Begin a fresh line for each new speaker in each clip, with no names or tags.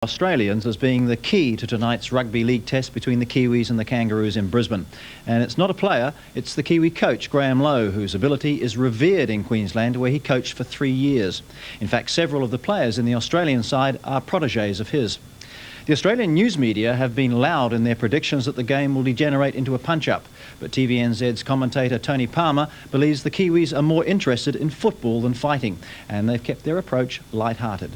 Australians as being the key to tonight's rugby league test between the Kiwis and the Kangaroos in Brisbane. And it's not a player, it's the Kiwi coach Graham Lowe, whose ability is revered in Queensland, where he coached for 3 years. In fact, several of the players in the Australian side are protégés of his. The Australian news media have been loud in their predictions that the game will degenerate into a punch-up, but TVNZ's commentator Tony Palmer believes the Kiwis are more interested in football than fighting, and they've kept their approach light-hearted.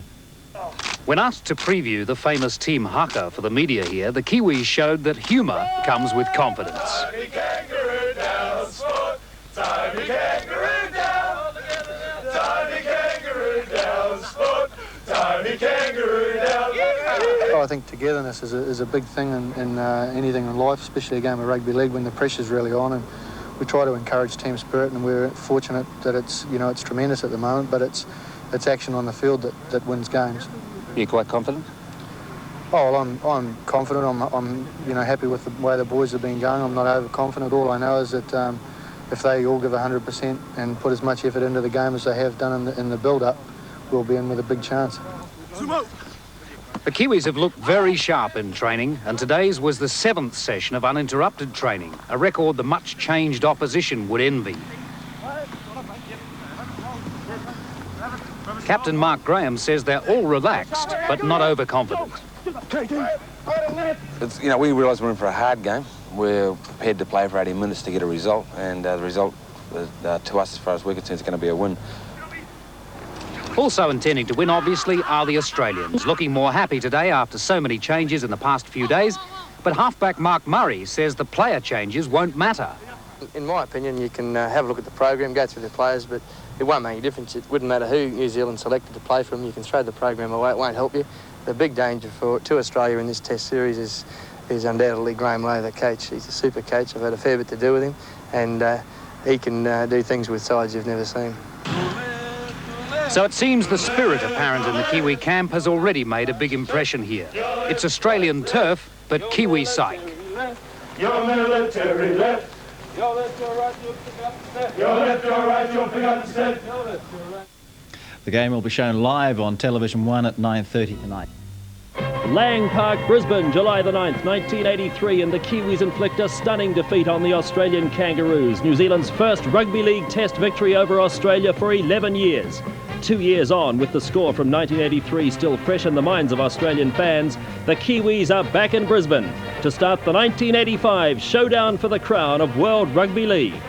When asked to preview the famous team haka for the media here, the Kiwis showed that humour comes with confidence.
Tiny kangaroo down, sport. Tiny kangaroo down. Tiny kangaroo down, sport. Tiny kangaroo down.
I think togetherness is a big thing in anything in life, especially a game of rugby league when the pressure's really on, and we try to encourage team spirit, and we're fortunate that it's tremendous at the moment, but it's action on the field that wins games.
You're quite confident?
Oh, well, I'm confident. I'm happy with the way the boys have been going. I'm not overconfident. All I know is that if they all give 100% and put as much effort into the game as they have done in the build-up, we'll be in with a big chance.
The Kiwis have looked very sharp in training, and today's was the 7th session of uninterrupted training, a record the much-changed opposition would envy. Captain Mark Graham says they're all relaxed, but not overconfident.
We realise we're in for a hard game. We're prepared to play for 80 minutes to get a result, and the result, to us, as far as we're concerned, is going to be a win.
Also intending to win, obviously, are the Australians, looking more happy today after so many changes in the past few days. But halfback Mark Murray says the player changes won't matter.
In my opinion, you can have a look at the program, go through the players, but it won't make a difference. It wouldn't matter who New Zealand selected to play for them. You can throw the program away, it won't help you. The big danger to Australia in this test series is undoubtedly Graham Lowe, the coach. He's a super coach. I've had a fair bit to do with him, and he can do things with sides you've never seen.
So it seems the spirit apparent in the Kiwi camp has already made a big impression here. It's Australian turf, but Kiwi psych.
Your military left. Your left, your right, you'll pick up instead. Your left, your right, you'll pick up instead.
The game will be shown live on Television 1 at 9:30 tonight.
Lang Park, Brisbane, July the 9th, 1983, and the Kiwis inflict a stunning defeat on the Australian Kangaroos. New Zealand's first rugby league test victory over Australia for 11 years. 2 years on, with the score from 1983 still fresh in the minds of Australian fans, the Kiwis are back in Brisbane to start the 1985 showdown for the crown of World Rugby League.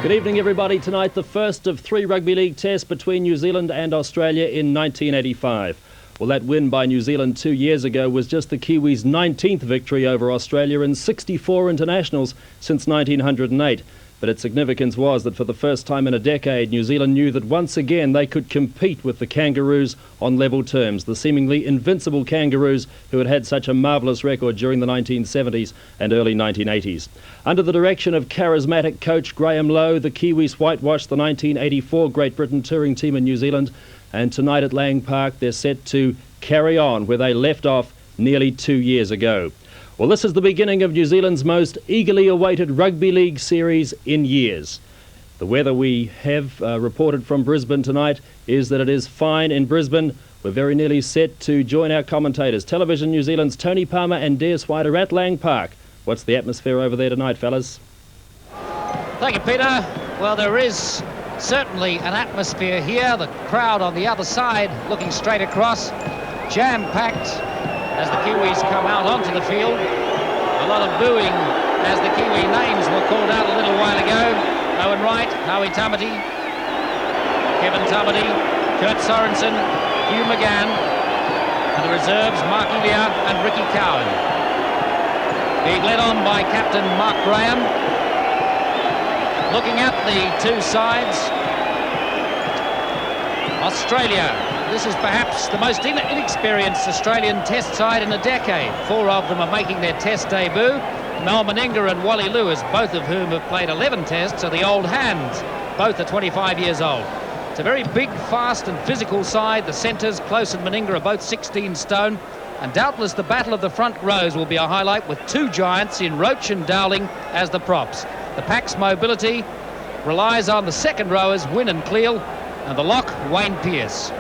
Good evening, everybody. Tonight, the first of 3 rugby league tests between New Zealand and Australia in 1985. Well, that win by New Zealand 2 years ago was just the Kiwis' 19th victory over Australia in 64 internationals since 1908. But its significance was that for the first time in a decade, New Zealand knew that once again they could compete with the Kangaroos on level terms, the seemingly invincible Kangaroos who had had such a marvellous record during the 1970s and early 1980s. Under the direction of charismatic coach Graham Lowe, the Kiwis whitewashed the 1984 Great Britain touring team in New Zealand, and tonight at Lang Park they're set to carry on where they left off nearly 2 years ago. Well, this is the beginning of New Zealand's most eagerly awaited rugby league series in years. The weather we have reported from Brisbane tonight is that it is fine in Brisbane. We're very nearly set to join our commentators. Television New Zealand's Tony Palmer and Des White are at Lang Park. What's the atmosphere over there tonight, fellas?
Thank you, Peter. Well, there is certainly an atmosphere here. The crowd on the other side looking straight across, jam-packed as the Kiwis come out onto the field. A lot of booing as the Kiwi names were called out a little while ago. Owen Wright, Howie Tamati, Kevin Tamati, Kurt Sorensen, Hugh McGann, and the reserves, Mark Ilya and Ricky Cowan. Being led on by Captain Mark Graham. Looking at the two sides, Australia. This is perhaps the most inexperienced Australian test side in a decade. 4 of them are making their test debut. Mal Meninga and Wally Lewis, both of whom have played 11 tests, are the old hands. Both are 25 years old. It's a very big, fast and physical side. The centres, Close and Meninga, are both 16 stone. And doubtless the battle of the front rows will be a highlight, with two giants in Roach and Dowling as the props. The pack's mobility relies on the second rowers, Wynne and Cleal, and the lock, Wayne Pearce.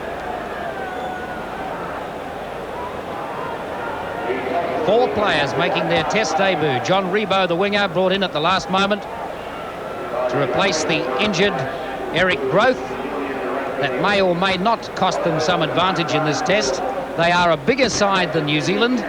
Four players making their test debut. John Rebo, the winger, brought in at the last moment to replace the injured Eric Growth. That may or may not cost them some advantage in this test. They are a bigger side than New Zealand.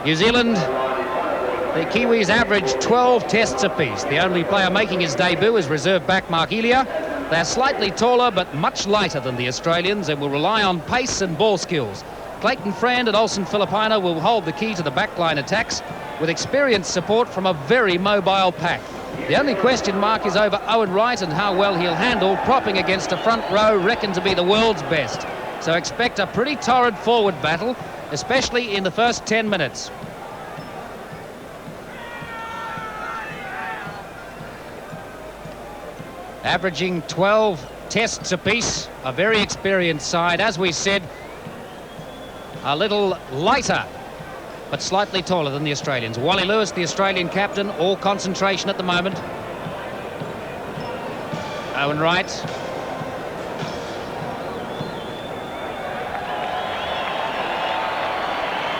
New Zealand, the Kiwis average 12 tests apiece. The only player making his debut is reserve back Mark Elia. They're slightly taller but much lighter than the Australians and will rely on pace and ball skills. Clayton Frand and Olsen Filipino will hold the key to the backline attacks, with experienced support from a very mobile pack. The only question mark is over Owen Wright and how well he'll handle propping against a front row reckoned to be the world's best. So expect a pretty torrid forward battle, especially in the first 10 minutes. Averaging 12 tests apiece, a very experienced side. As we said, a little lighter, but slightly taller than the Australians. Wally Lewis, the Australian captain, all concentration at the moment. Owen Wright.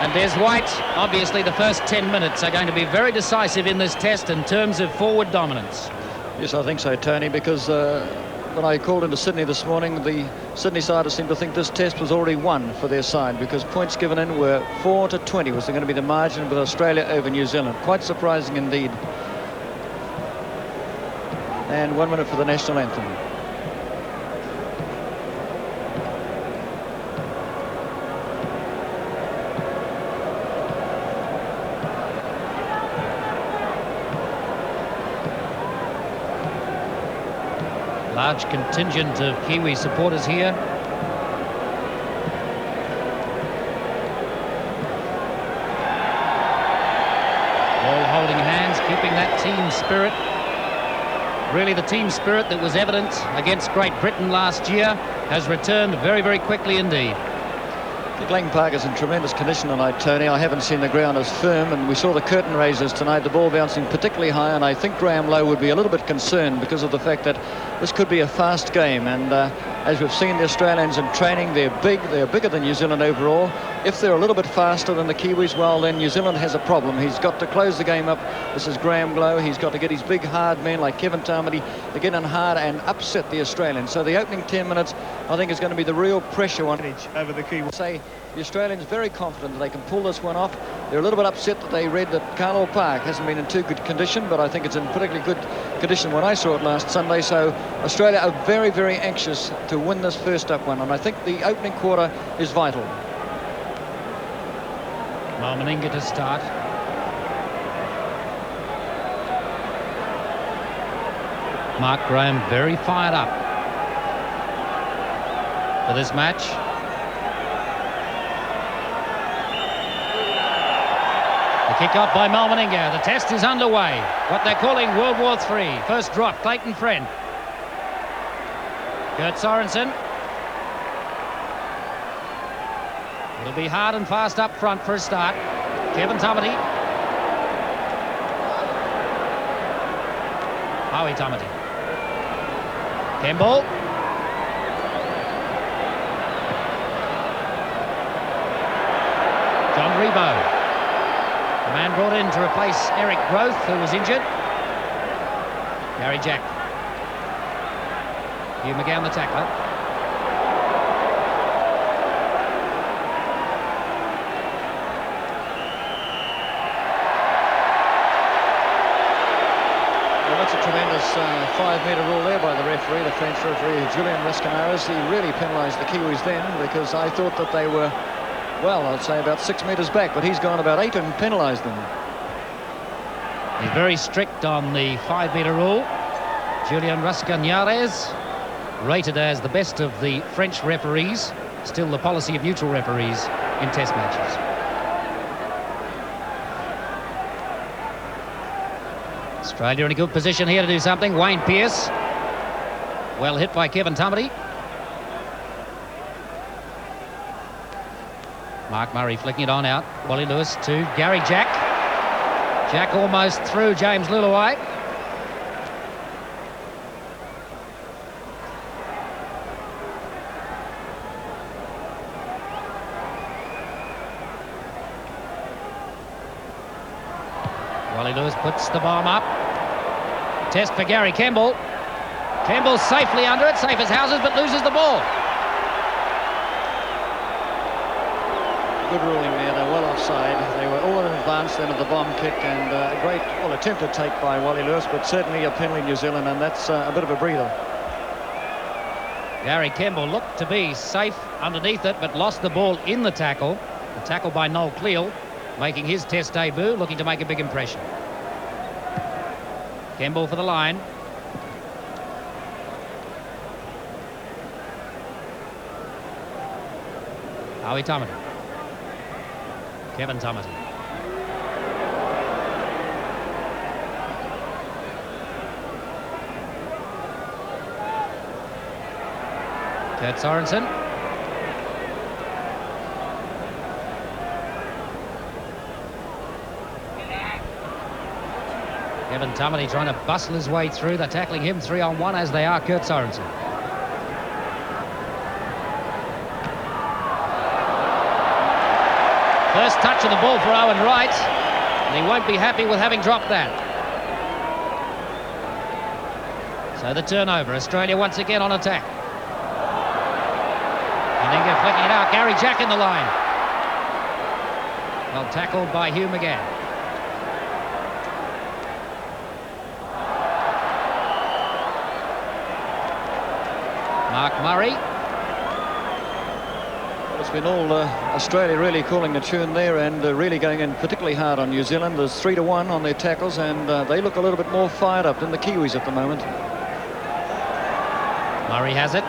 And there's White. Obviously, the first 10 minutes are going to be very decisive in this test in terms of forward dominance.
Yes, I think so, Tony, because when I called into Sydney this morning, the Sydney side seemed to think this test was already won for their side, because points given in were 4-20 was going to be the margin with Australia over New Zealand. Quite surprising indeed. And 1 minute for the national anthem.
Large contingent of Kiwi supporters here. All holding hands, keeping that team spirit. Really, the team spirit that was evident against Great Britain last year has returned very, very quickly indeed.
The Glen Park is in tremendous condition tonight, Tony. I haven't seen the ground as firm, and we saw the curtain raisers tonight, the ball bouncing particularly high, and I think Graham Lowe would be a little bit concerned because of the fact that this could be a fast game. And as we've seen the Australians in training, they're bigger than New Zealand overall. If they're a little bit faster than the Kiwis, well, then New Zealand has a problem. He's got to close the game up. This is Graham Lowe. He's got to get his big hard men like Kevin Tamati to get in hard and upset the Australians. So the opening 10 minutes, I think, is going to be the real pressure one.
Over the Kiwis.
Say the Australians very confident that they can pull this one off. They're a little bit upset that they read that Carlisle Park hasn't been in too good condition, but I think it's in particularly good condition when I saw it last Sunday. So Australia are very, very anxious to win this first up one, and I think the opening quarter is vital.
Malmaninga to start. Mark Graham very fired up for this match. The kick-off by Malmaninga. The test is underway. What they're calling World War III. First drop, Clayton Friend. Gert Sorensen. It'll be hard and fast up front for a start. Kevin Tamati. Howie Tamati. Kemble. John Rebo. The man brought in to replace Eric Growth, who was injured. Gary Jack. Hugh McGowan, the tackler.
Well, that's a tremendous 5-metre rule there by the referee, the French referee, Julian Rascanares. He really penalised the Kiwis then, because I thought that they were, well, I'd say about 6 metres back, but he's gone about 8 and penalised them.
He's very strict on the 5-metre rule. Julian Rascanares, rated as the best of the French referees. Still the policy of neutral referees in test matches. Australia in a good position here to do something. Wayne Pearce, well hit by Kevin Tamati. Mark Murray flicking it on out. Wally Lewis to Gary Jack. Jack almost through James Luluai. Wally Lewis puts the bomb up. Test for Gary Kemble. Kemble's safely under it, safe as houses, but loses the ball.
Good ruling there. They're well offside. They were all in advance then of the bomb kick, and a great, well, attempted take by Wally Lewis, but certainly a penalty New Zealand, and that's a bit of a breather.
Gary Kemble looked to be safe underneath it, but lost the ball in the tackle. The tackle by Noel Cleal, making his Test debut, looking to make a big impression. Kemble for the line. Howie Tamati. Kevin Tamati. Kurt Sorensen. Kevin Tamati trying to bustle his way through. They're tackling him 3-on-1 as they are Kurt Sorensen. First touch of the ball for Owen Wright, and he won't be happy with having dropped that. So the turnover, Australia once again on attack. Meninga flicking it out, Gary Jack in the line. Well tackled by Hugh McGann. Mark Murray.
It's been all Australia really calling the tune there, and really going in particularly hard on New Zealand. There's 3-1 on their tackles, and they look a little bit more fired up than the Kiwis at the moment.
Murray has it.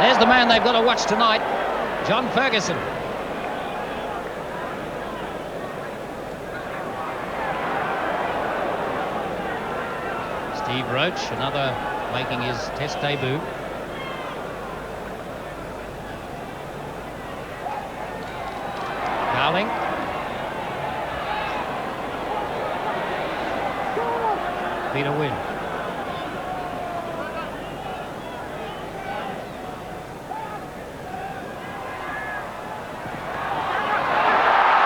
There's the man they've got to watch tonight, John Ferguson. Steve Roach, another making his Test debut. Darling. Peter Wynn.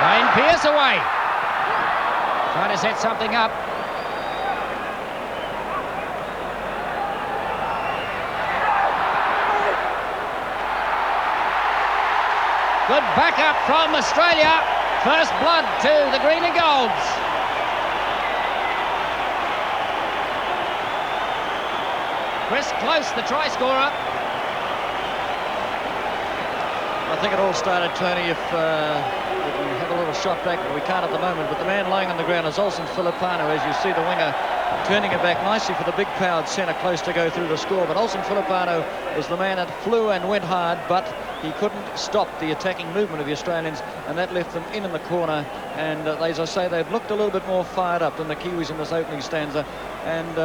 Wayne Pearce away. Trying to set something up. Good backup from Australia. First blood to the green and golds. Chris Close, the try scorer.
I think it all started, Tony, if we can have a little shot back, but we can't at the moment. But the man lying on the ground is Olsen Filipano, as you see the winger turning it back nicely for the big powered centre Close to go through the score. But Olsen Filipano was the man that flew and went hard, but he couldn't stop the attacking movement of the Australians, and that left them in the corner. And as I say, they've looked a little bit more fired up than the Kiwis in this opening stanza. And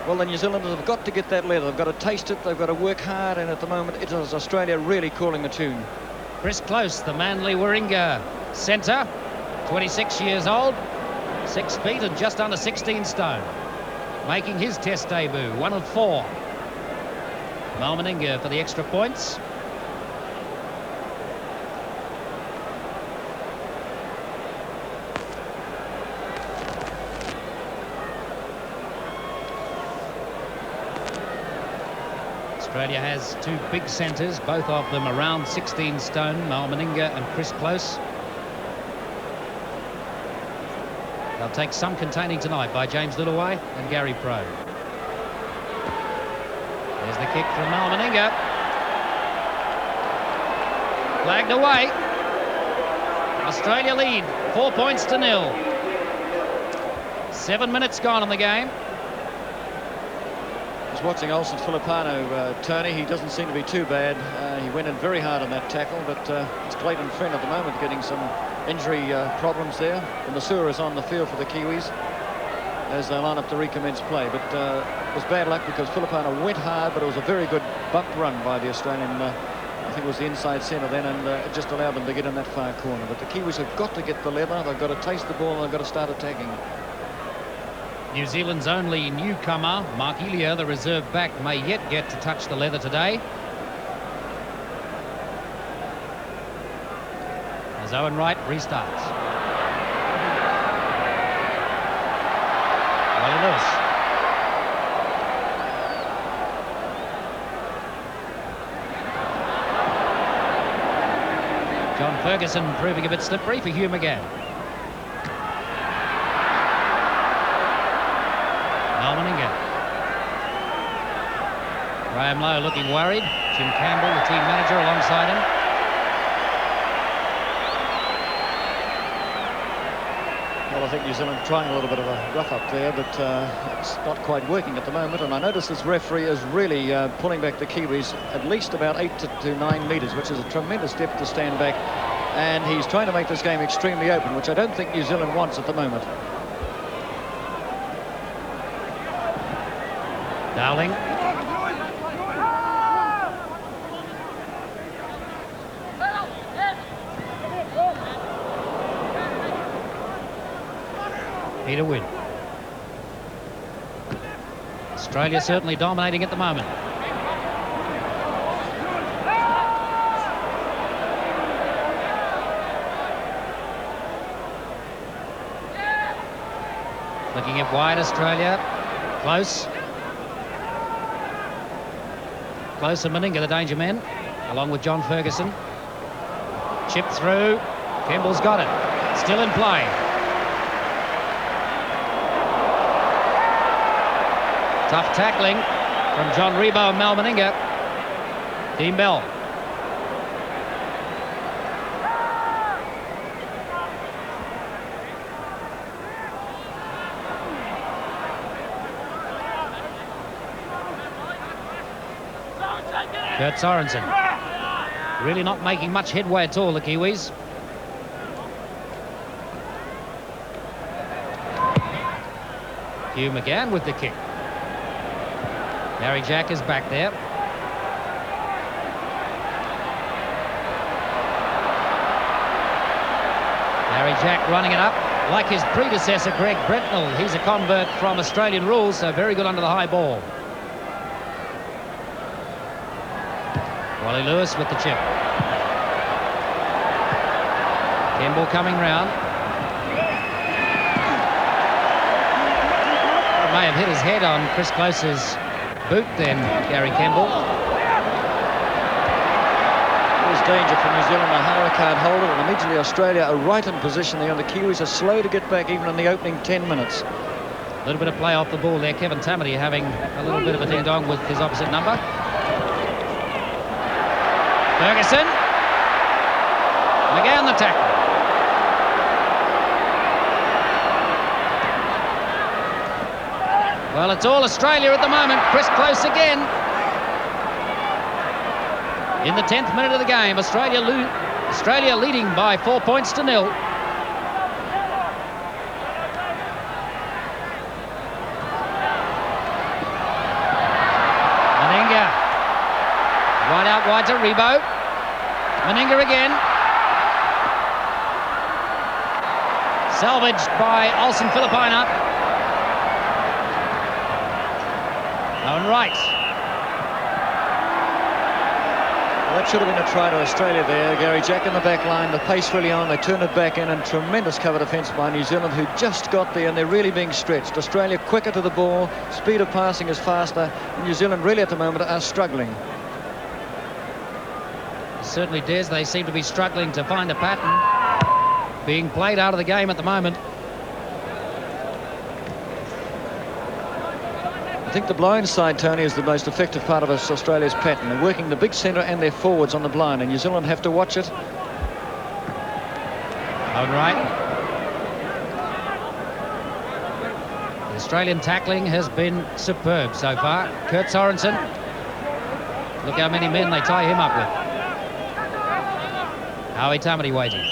well, the New Zealanders have got to get that leather. They've got to taste it. They've got to work hard. And at the moment, it is Australia really calling the tune.
Chris Close, the Manly Warringah centre, 26 years old, 6 feet and just under 16 stone. Making his Test debut, 1 of 4. Mal Meninga for the extra points. Australia has 2 big centres, both of them around 16 stone, Mal Meninga and Chris Close. They'll take some containing tonight by James Luluai and Gary Pro. There's the kick from Mal Meninga. Flagged away. Australia lead, 4 points to 0. 7 minutes gone in the game.
I was watching Olsen Filipano, Tony. He doesn't seem to be too bad. He went in very hard on that tackle, but it's Clayton Finn at the moment getting some injury problems there. And the Masura is on the field for the Kiwis. as they line up to recommence play. But it was bad luck because Filipino went hard, but it was a very good bump run by the Australian, I think it was the inside centre then, and it just allowed them to get in that far corner. But the Kiwis have got to get the leather, they've got to taste the ball, and they've got to start attacking.
New Zealand's only newcomer, Mark Elia, the reserve back, may yet get to touch the leather today. As Owen Wright restarts. Wally Lewis. John Ferguson proving a bit slippery for Hugh McGann. Graham Lowe looking worried. Jim Campbell, the team manager, alongside him.
Well, I think New Zealand trying a little bit of a rough up there, but it's not quite working at the moment. And I notice this referee is really pulling back the Kiwis at least about 8 to 9 metres, which is a tremendous depth to stand back. And he's trying to make this game extremely open, which I don't think New Zealand wants at the moment.
Dowling. Peter Wynn. Australia certainly dominating at the moment. Looking at wide Australia. Close. Close and Meninga, the danger men, along with John Ferguson. Chip through. Kemble's got it. Still in play. Tough tackling from John Rebo and Mal Meninga. Dean Bell. Kurt Sorensen. Really not making much headway at all, the Kiwis. Hugh McGann with the kick. Harry Jack is back there. Harry Jack running it up. Like his predecessor, Greg Brentnell, he's a convert from Australian rules, so very good under the high ball. Wally Lewis with the chip. Campbell coming round. May have hit his head on Chris Close's boot then, Gary Campbell.
There's danger for New Zealand. O'Hara can't hold it, and immediately Australia are right in position there, and the Kiwis are slow to get back even in the opening 10 minutes.
A little bit of play off the ball there. Kevin Tamati having a little bit of a ding-dong with his opposite number. Ferguson. McGann the tackle. Well, it's all Australia at the moment. Chris Close again. In the 10th minute of the game, Australia leading by 4 points to 0. Meninga. Right out wide to Rebo. Meninga again. Salvaged by Olsen Filipina. Owen Wright.
Well, that should have been a try to Australia there. Gary Jack in the back line, the pace really on, they turn it back in, and tremendous cover defence by New Zealand, who just got there, and they're really being stretched. Australia quicker to the ball, speed of passing is faster. New Zealand really at the moment are struggling.
Certainly, Des, they seem to be struggling to find a pattern. Being played out of the game at the moment.
I think the blind side, Tony, is the most effective part of Australia's pattern. They're working the big centre and their forwards on the blind, and New Zealand have to watch it.
Owen Wright. The Australian tackling has been superb so far. Kurt Sorensen. Look how many men they tie him up with. Howie Tamati waiting.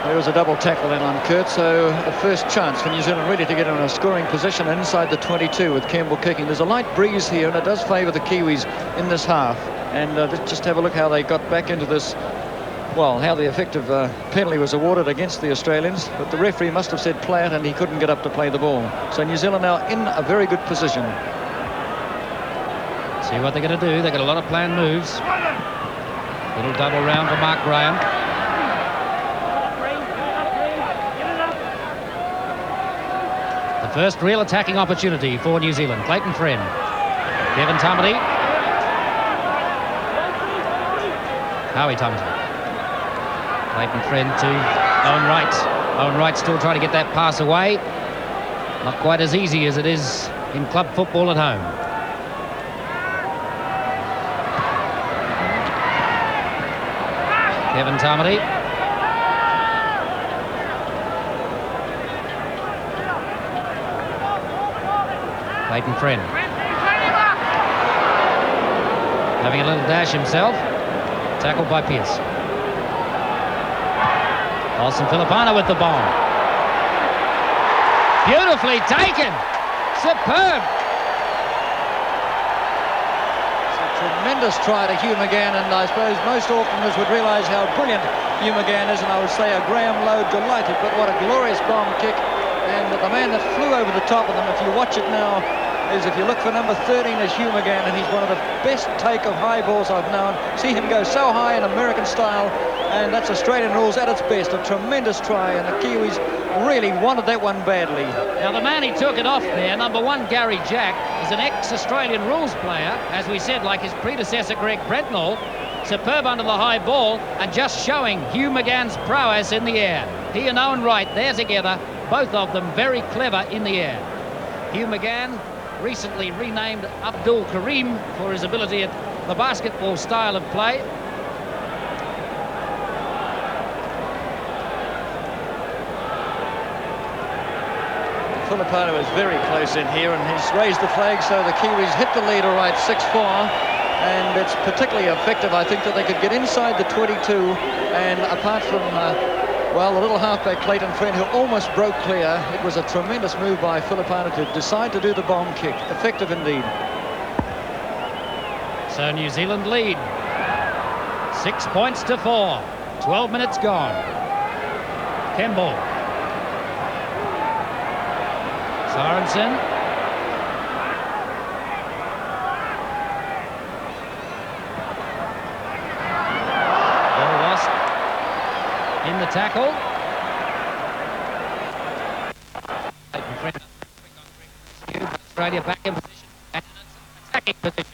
There was a double tackle then on Kurt, so the first chance for New Zealand really to get in a scoring position inside the 22 with Campbell kicking. There's a light breeze here, and it does favour the Kiwis in this half. And let's just have a look how they got back into this. Well, how the effective penalty was awarded against the Australians, but the referee must have said play it, and he couldn't get up to play the ball. So New Zealand now in a very good position.
See what they're going to do. They've got a lot of planned moves. Little double round for Mark Graham. The first real attacking opportunity for New Zealand. Clayton Friend. Kevin Tamati. Howie Tamati. Clayton Friend to Owen Wright. Owen Wright still trying to get that pass away. Not quite as easy as it is in club football at home. Kevin Tamati. Clayton Friend. Having a little dash himself. Tackled by Pearce. Olsen Filipana with the bomb. Beautifully taken. Superb.
Tremendous try to Hugh McGann, and I suppose most Aucklanders would realise how brilliant Hugh McGann is, and I would say a Graham Lowe delighted, but what a glorious bomb kick. And the man that flew over the top of them, if you watch it now, is if you look for number 13 is Hugh McGann, and he's one of the best take of high balls I've known. See him go so high in American style, and that's Australian rules at its best. A tremendous try, and the Kiwis really wanted that one badly.
Now the man he took it off there, number 1 Gary Jack, is an ex-Australian rules player, as we said, like his predecessor Greg Brentnall. Superb under the high ball, and just showing Hugh McGann's prowess in the air. He and Owen Wright there together, both of them very clever in the air. Hugh McGann, recently renamed Abdul Karim for his ability at the basketball style of play.
Filipano is very close in here, and he's raised the flag, so the Kiwis hit the lead all right, 6-4, and it's particularly effective, I think, that they could get inside the 22, and apart from well, the little halfback Clayton Friend, who almost broke clear, it was a tremendous move by Filipano to decide to do the bomb kick. Effective indeed.
So New Zealand lead 6 points to 4. 12 minutes gone. Kemble. Sorensen. Ball lost in the tackle. Australia back in position and it's an attacking position.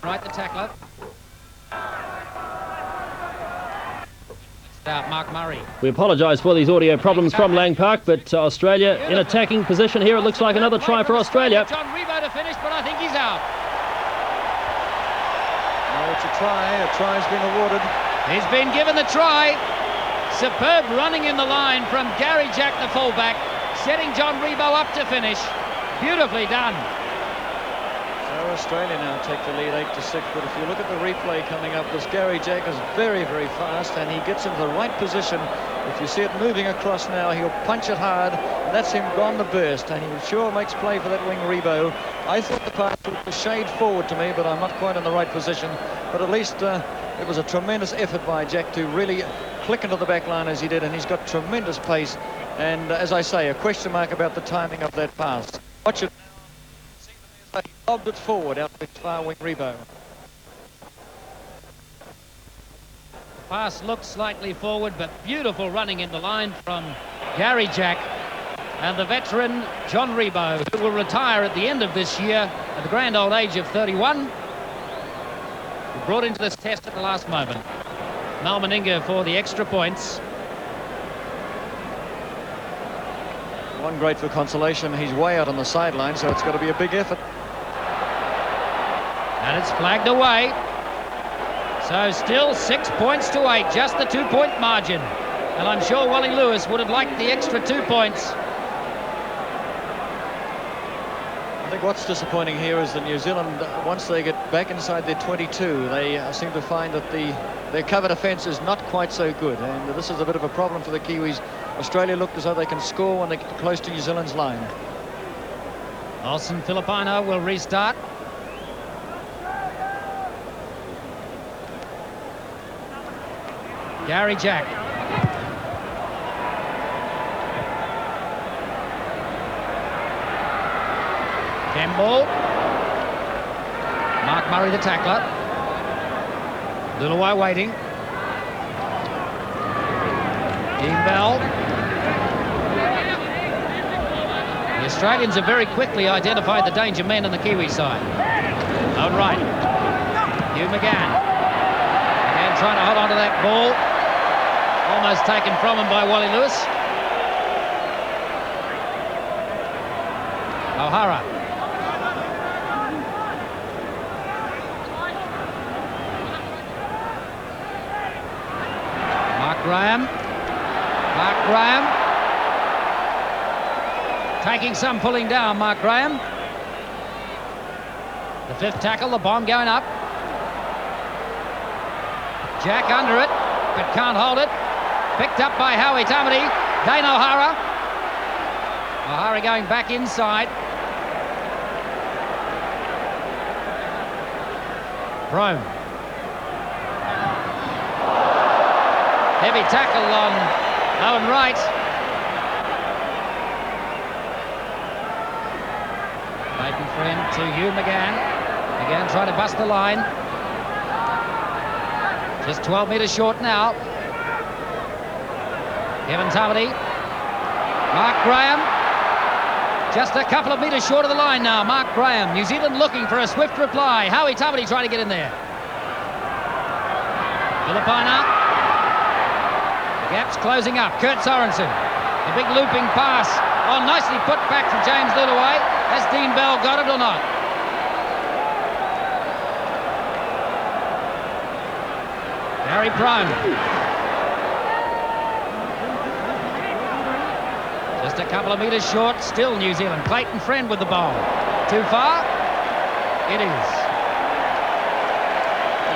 Right, the tackler. Out Mark Murray.
We apologise for these audio problems from Lang Park, but Australia in attacking position here. It looks like another try for Australia.
John Rebo to finish, but I think he's out.
No, it's a try. A try's been awarded.
He's been given the try. Superb running in the line from Gary Jack, the fullback, setting John Rebo up to finish. Beautifully done.
Australia now take the lead 8-6, but if you look at the replay coming up, this Gary Jack is very, very fast, and he gets into the right position. If you see it moving across now, he'll punch it hard, and that's him gone to burst, and he sure makes play for that wing Rebo. I thought the pass was a shade forward to me, but I'm not quite in the right position. But at least it was a tremendous effort by Jack to really click into the back line as he did, and he's got tremendous pace. And as I say, a question mark about the timing of that pass. Watch it. He lobbed it forward out to his far wing Rebo.
Pass looked slightly forward, but beautiful running in the line from Gary Jack. And the veteran John Rebo, who will retire at the end of this year at the grand old age of 31, brought into this test at the last moment. Mal Meninga for the extra points.
One great for consolation, he's way out on the sideline, so it's got to be a big effort.
And it's flagged away. So still 6 points to 8, just the 2-point margin. And I'm sure Wally Lewis would have liked the extra 2 points.
I think what's disappointing here is that New Zealand, once they get back inside their 22, they seem to find that their cover defence is not quite so good, and this is a bit of a problem for the Kiwis. Australia looked as though they can score when they get close to New Zealand's line.
Olsen Filipino will restart. Gary Jack. Campbell. Mark Murray, the tackler. Luluai waiting. Dean Bell. The Australians have very quickly identified the danger men on the Kiwi side. Out right. Hugh McGann. McGann trying to hold on to that ball. Almost taken from him by Wally Lewis. O'Hara. Mark Graham. Mark Graham. Taking some pulling down, Mark Graham. The 5th tackle, the bomb going up. Jack under it, but can't hold it. Picked up by Howie Tamati. Dane O'Hara. O'Hara going back inside. Brome. Heavy tackle on Owen Wright. Maiden friend to Hugh McGann. McGann trying to bust the line. Just 12 metres short now. Kevin Tamati. Mark Graham. Just a couple of metres short of the line now. Mark Graham. New Zealand looking for a swift reply. Howie Tamati trying to get in there. Filipina. The gap's closing up. Kurt Sorensen. A big looping pass. Oh, nicely put back from James Luluai. Has Dean Bell got it or not? Gary Brome. Just a couple of metres short. Still New Zealand. Clayton Friend with the ball. Too far? It is.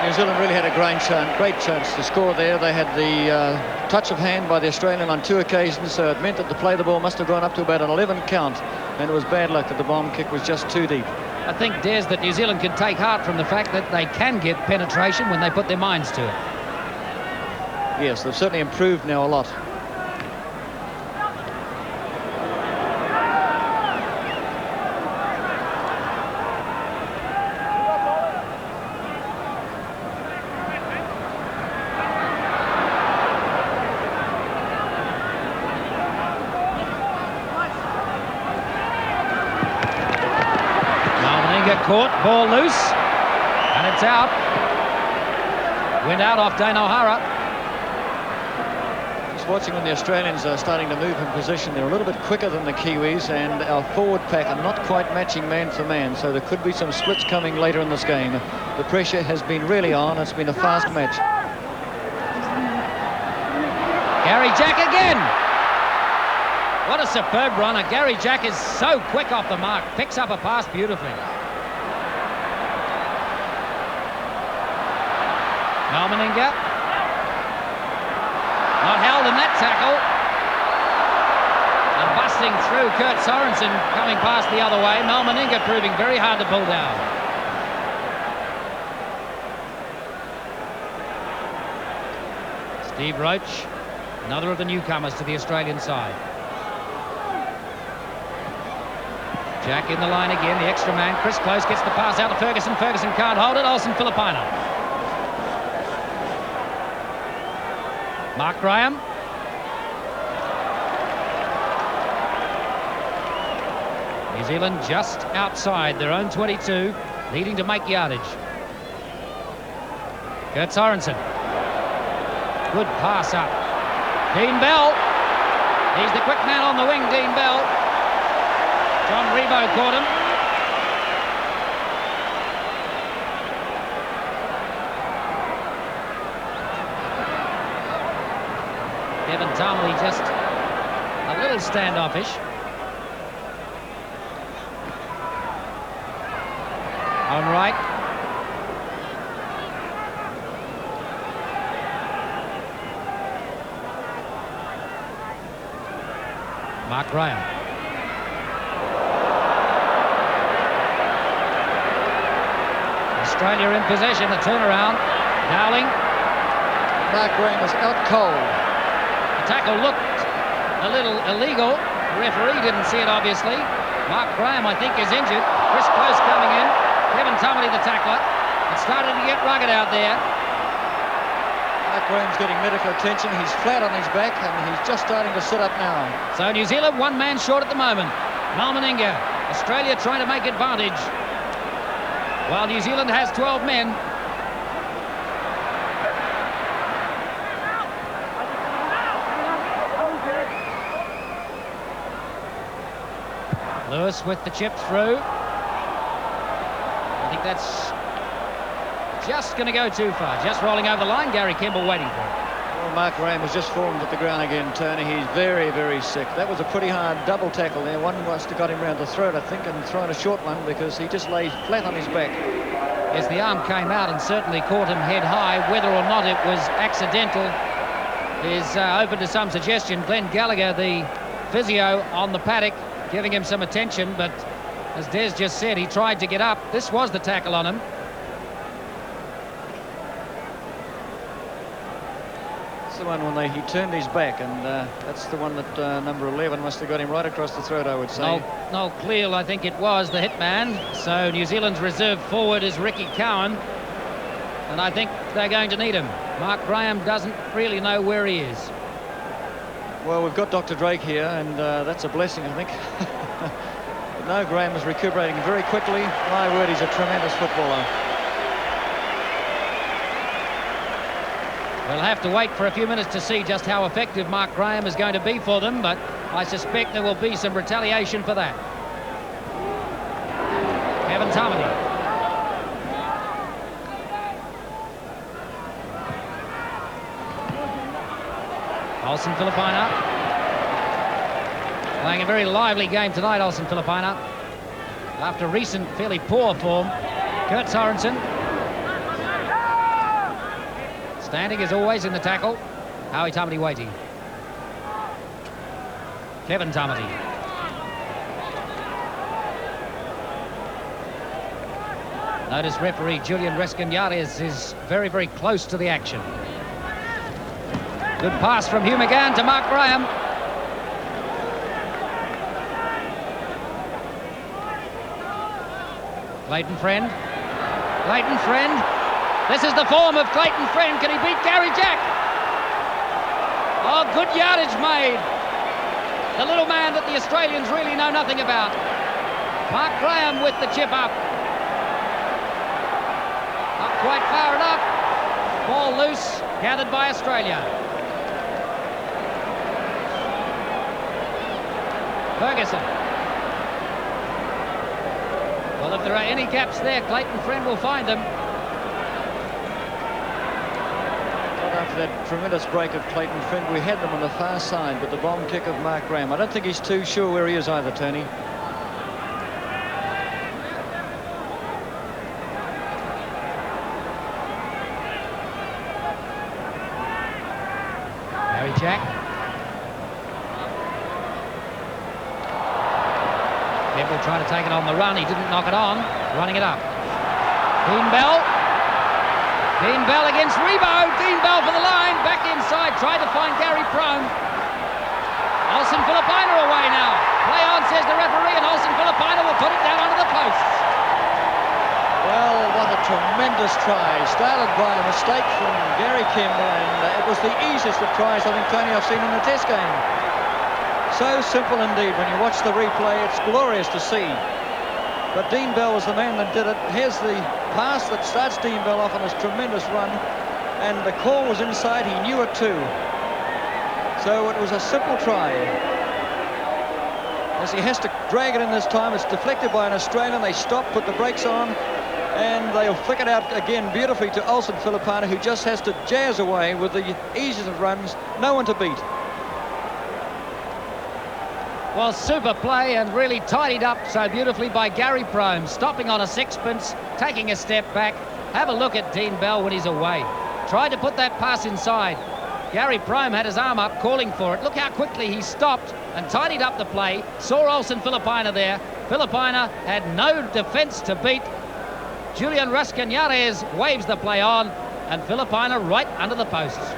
New Zealand really had a great chance to score there. They had the touch of hand by the Australian on 2 occasions, so it meant that the play the ball must have gone up to about an 11 count, and it was bad luck that the bomb kick was just too deep.
I think, Des, that New Zealand can take heart from the fact that they can get penetration when they put their minds to it.
Yes, they've certainly improved now a lot.
Caught, ball loose, and it's out. Went out off Dane O'Hara.
Just watching when the Australians are starting to move in position. They're a little bit quicker than the Kiwis, and our forward pack are not quite matching man for man, so there could be some splits coming later in this game. The pressure has been really on. It's been a fast match.
Gary Jack again. What a superb runner. Gary Jack is so quick off the mark. Picks up a pass beautifully. Mal Meninga. Not held in that tackle. And busting through Kurt Sorensen coming past the other way. Mal Meninga proving very hard to pull down. Steve Roach, another of the newcomers to the Australian side. Jack in the line again, the extra man. Chris Close gets the pass out to Ferguson. Ferguson can't hold it. Olsen Filipino. Mark Graham. New Zealand just outside their own 22, needing to make yardage. Kurt Sorensen. Good pass up. Dean Bell. He's the quick man on the wing, Dean Bell. John Rebo caught him. Kevin Tarmley just a little standoffish. On right. Mark Graham. Australia in possession, the turnaround. Dowling.
Mark Graham was out cold.
The tackle looked a little illegal. The referee didn't see it, obviously. Mark Graham, I think, is injured. Chris Close coming in. Kevin Tarmley, the tackler. It started to get rugged out there.
Mark Graham's getting medical attention. He's flat on his back and he's just starting to sit up now.
So New Zealand one man short at the moment. Malmaninga. Australia trying to make advantage. While New Zealand has 12 men. Lewis with the chip through. I think that's just going to go too far. Just rolling over the line. Gary Kemble waiting for it.
Well, Mark Graham has just fallen to the ground again, Tony. He's very, very sick. That was a pretty hard double tackle there. One must have got him round the throat, I think, and thrown a short one because he just lay flat on his back.
Yes, the arm came out and certainly caught him head high. Whether or not it was accidental is open to some suggestion. Glenn Gallagher, the physio on the paddock, giving him some attention, but as Des just said, he tried to get up. This was the tackle on him.
That's the one when he turned his back, and that's the one that number 11 must have got him right across the throat, I would say.
Noel Cleal, I think it was, the hit man. So New Zealand's reserve forward is Ricky Cowan, and I think they're going to need him. Mark Graham doesn't really know where he is.
Well, we've got Dr. Drake here, and that's a blessing, I think. But no, Graham is recuperating very quickly. My word, he's a tremendous footballer.
We'll have to wait for a few minutes to see just how effective Mark Graham is going to be for them, but I suspect there will be some retaliation for that. Kevin Tarmley. Olsen Filipina. Playing a very lively game tonight, Olsen Filipina. After recent fairly poor form. Kurt Sorensen. Standing as always in the tackle. Howie Tarmley waiting. Kevin Tarmley. Notice referee Julian Rescanyares is very, very close to the action. Good pass from Hugh McGann to Mark Graham. Clayton Friend. Clayton Friend. This is the form of Clayton Friend. Can he beat Gary Jack? Oh, good yardage made. The little man that the Australians really know nothing about. Mark Graham with the chip up. Not quite far enough. Ball loose, gathered by Australia. Ferguson. Well, if there are any gaps there, Clayton Friend will find them.
After that tremendous break of Clayton Friend, we had them on the far side, but the bomb kick of Mark Graham, I don't think he's too sure where he is either, Tony.
Gary Jack. Kemble trying to take it on the run. He didn't knock it on. Running it up. Dean Bell. Dean Bell against Rebo. Dean Bell for the line. Back inside. Tried to find Gary Prone. Olsen Filipina away now. Play on, says the referee, and Olsen Filipina will put it down under the posts.
Well, what a tremendous try. Started by a mistake from Gary Kemble, and it was the easiest of tries I think, Tony, I've seen in the Test game. So simple indeed. When you watch the replay, it's glorious to see. But Dean Bell was the man that did it. Here's the pass that starts Dean Bell off on his tremendous run, and the call was inside. He knew it too. So it was a simple try. As he has to drag it in this time, it's deflected by an Australian. They stop, put the brakes on, and they'll flick it out again beautifully to Olsen Filipina, who just has to jazz away with the easiest of runs. No one to beat.
Well, super play and really tidied up so beautifully by Gary Prome, stopping on a sixpence, taking a step back. Have a look at Dean Bell when he's away. Tried to put that pass inside. Gary Prome had his arm up, calling for it. Look how quickly he stopped and tidied up the play. Saw Olsen Filipina there. Filipina had no defence to beat. Julian Rascañares waves the play on, and Filipina right under the posts.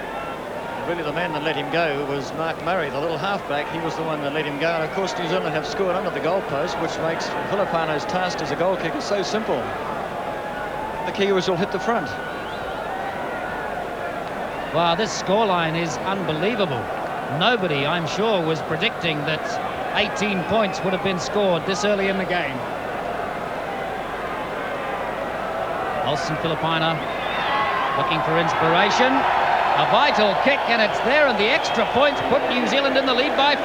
Really, the man that let him go was Mark Murray, the little halfback. He was the one that let him go. And, of course, New Zealand have scored under the goalpost, which makes Filipino's task as a goal kicker so simple. The Kiwis will hit the front.
Wow, this scoreline is unbelievable. Nobody, I'm sure, was predicting that 18 points would have been scored this early in the game. Olsen Filipina looking for inspiration. A vital kick, and it's there, and the extra points put New Zealand in the lead by 4.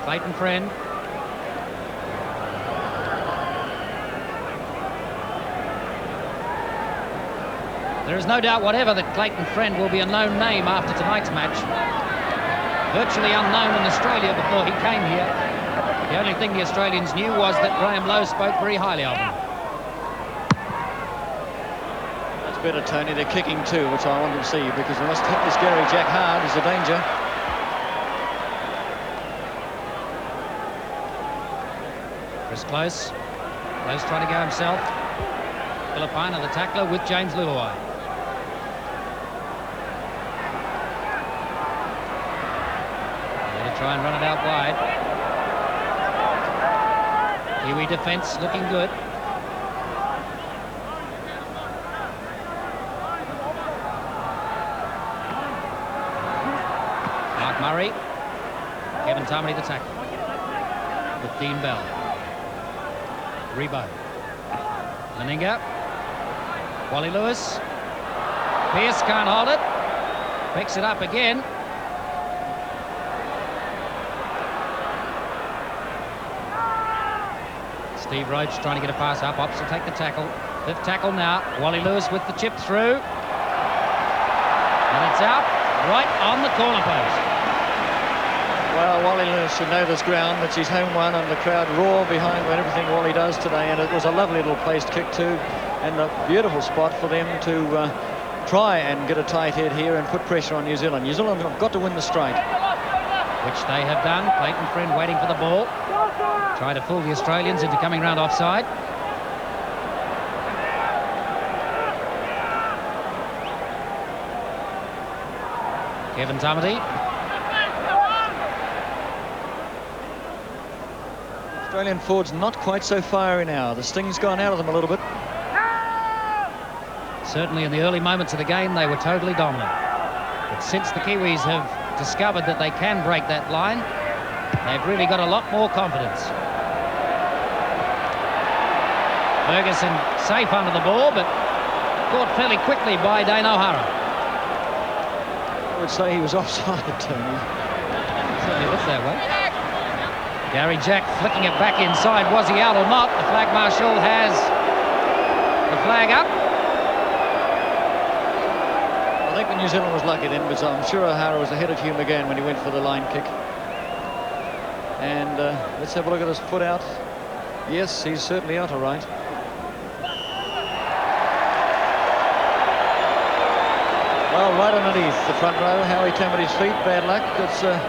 Clayton Friend. There is no doubt whatever that Clayton Friend will be a known name after tonight's match. Virtually unknown in Australia before he came here. The only thing the Australians knew was that Graham Lowe spoke very highly of him.
That's better, Tony. They're kicking too, which I want to see, because we must hit this Gary Jack hard. There's a danger.
Chris Close. Close trying to go himself. Filipina, the tackler, with James Luai. Try and run it out wide. Kiwi defence looking good. Mark Murray. Kevin Tamati the tackle. With Dean Bell. Rebo. Meninga. Wally Lewis. Pearce can't hold it. Picks it up again. Steve Roach trying to get a pass up. Ops will take the tackle. Fifth tackle now. Wally Lewis with the chip through. And it's out right on the corner post.
Well, Wally Lewis should know this ground. It's his home one, and the crowd roar behind everything Wally does today. And it was a lovely little placed kick too, and a beautiful spot for them to try and get a tight head here and put pressure on New Zealand. New Zealand have got to win the strike.
Which they have done. Clayton Friend waiting for the ball. Try to fool the Australians into coming round offside. Kevin Tamati.
Australian forwards not quite so fiery now. The sting's gone out of them a little bit.
Certainly in the early moments of the game they were totally dominant. But since the Kiwis have discovered that they can break that line, they've really got a lot more confidence. Ferguson safe under the ball, but caught fairly quickly by Dane O'Hara.
I would say he was offside, Tony.
Certainly looks that way. Gary Jack flicking it back inside. Was he out or not? The flag marshal has the flag up.
I think New Zealand was lucky then, but I'm sure O'Hara was ahead of Hugh McGann when he went for the line kick. And let's have a look at his foot out. Yes, he's certainly out all right. Well, right underneath the front row, Howie Tamati's feet, bad luck.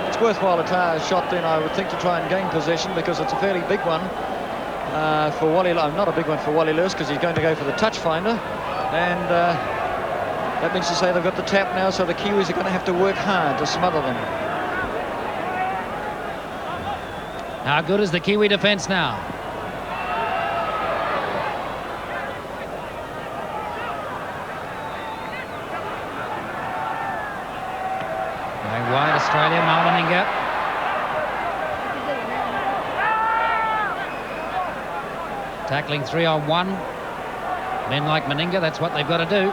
It's worthwhile a shot then, I would think, to try and gain possession, because it's a fairly big one for Wally. Not a big one for Wally Lewis, because he's going to go for the touch finder. And that means to say they've got the tap now, so the Kiwis are going to have to work hard to smother them.
How good is the Kiwi defence now? Going wide, Australia, Meninga. Tackling 3-on-1. Men like Meninga, that's what they've got to do.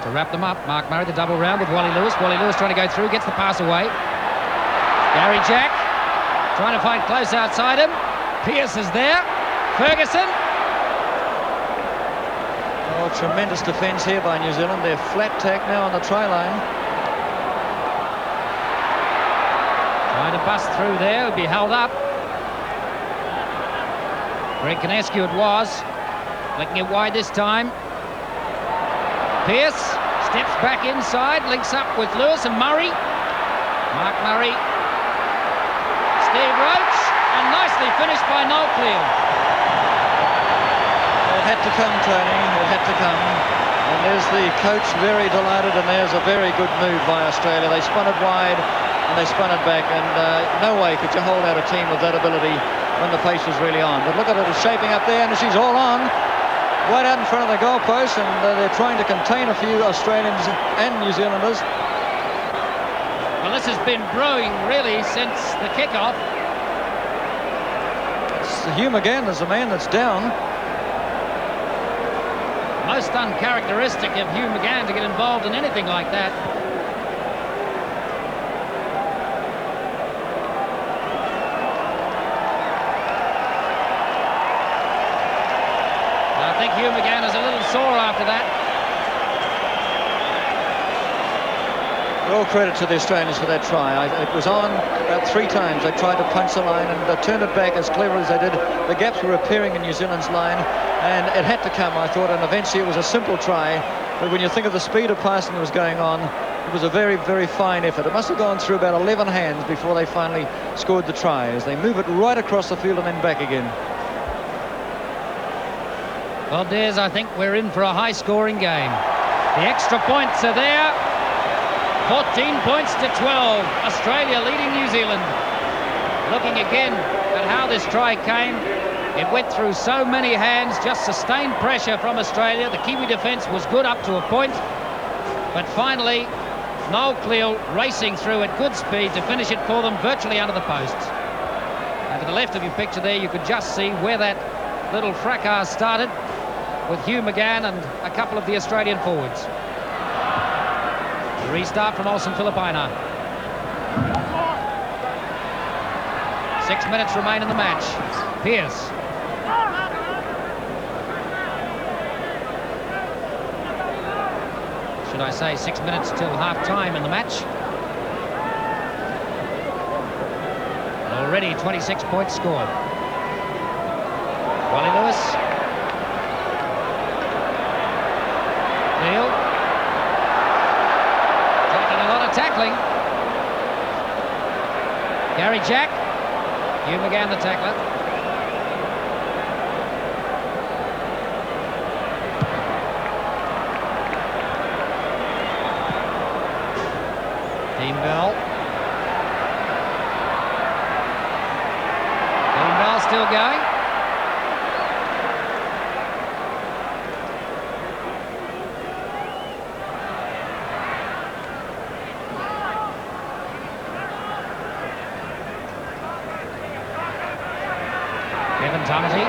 to wrap them up. Mark Murray, the double round with Wally Lewis. Wally Lewis trying to go through, gets the pass away. Gary Jack trying to find close outside him. Pearce is there. Ferguson.
Oh, tremendous defence here by New Zealand. They're flat tack now on the try line.
Trying to bust through there, would be held up. Greg Canescu it was. Flicking it wide this time. Pearce steps back inside, links up with Lewis and Murray. Mark Murray. Steve Roach, and nicely finished by Noel Cleal.
It had to come, Tony. It had to come. And there's the coach very delighted, and there's a very good move by Australia. They spun it wide, and they spun it back, and no way could you hold out a team with that ability when the pace was really on. But look at it, it's shaping up there, and she's all on. Right out in front of the goalpost, and they're trying to contain a few Australians and New Zealanders.
Well, this has been brewing, really, since the kick-off.
Hugh McGann is the man that's down.
Most uncharacteristic of Hugh McGann to get involved in anything like that. I think Hugh McGann is a little sore after that.
All credit to the Australians for that try. It was on about 3 times. They tried to punch the line and turned it back as clever as they did. The gaps were appearing in New Zealand's line, and it had to come, I thought, and eventually it was a simple try. But when you think of the speed of passing that was going on, it was a very, very fine effort. It must have gone through about 11 hands before they finally scored the try, as they move it right across the field and then back again.
Well, Des, I think we're in for a high-scoring game. The extra points are there. 14 points to 12. Australia leading New Zealand. Looking again at how this try came. It went through so many hands, just sustained pressure from Australia. The Kiwi defence was good up to a point. But finally, Noel Cleal racing through at good speed to finish it for them virtually under the posts. And to the left of your picture there, you could just see where that little fracas started, with Hugh McGann and a couple of the Australian forwards. Restart from Olsen Filipina. 6 minutes remain in the match. Pearce. Should I say 6 minutes till half-time in the match? And already 26 points scored. Wally Lewis. Neil. Tackling. Gary Jack. Hugh McGann the tackler. Dean Bell. Dean Bell still going. Tamati.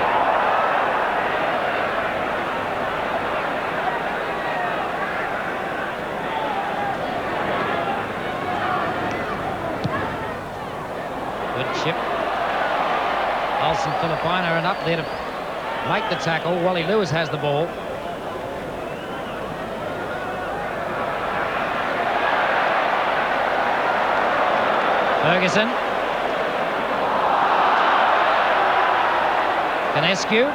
Good chip. Olsen Filipina and up there to make the tackle. Wally Lewis has the ball. Ferguson. Canescu.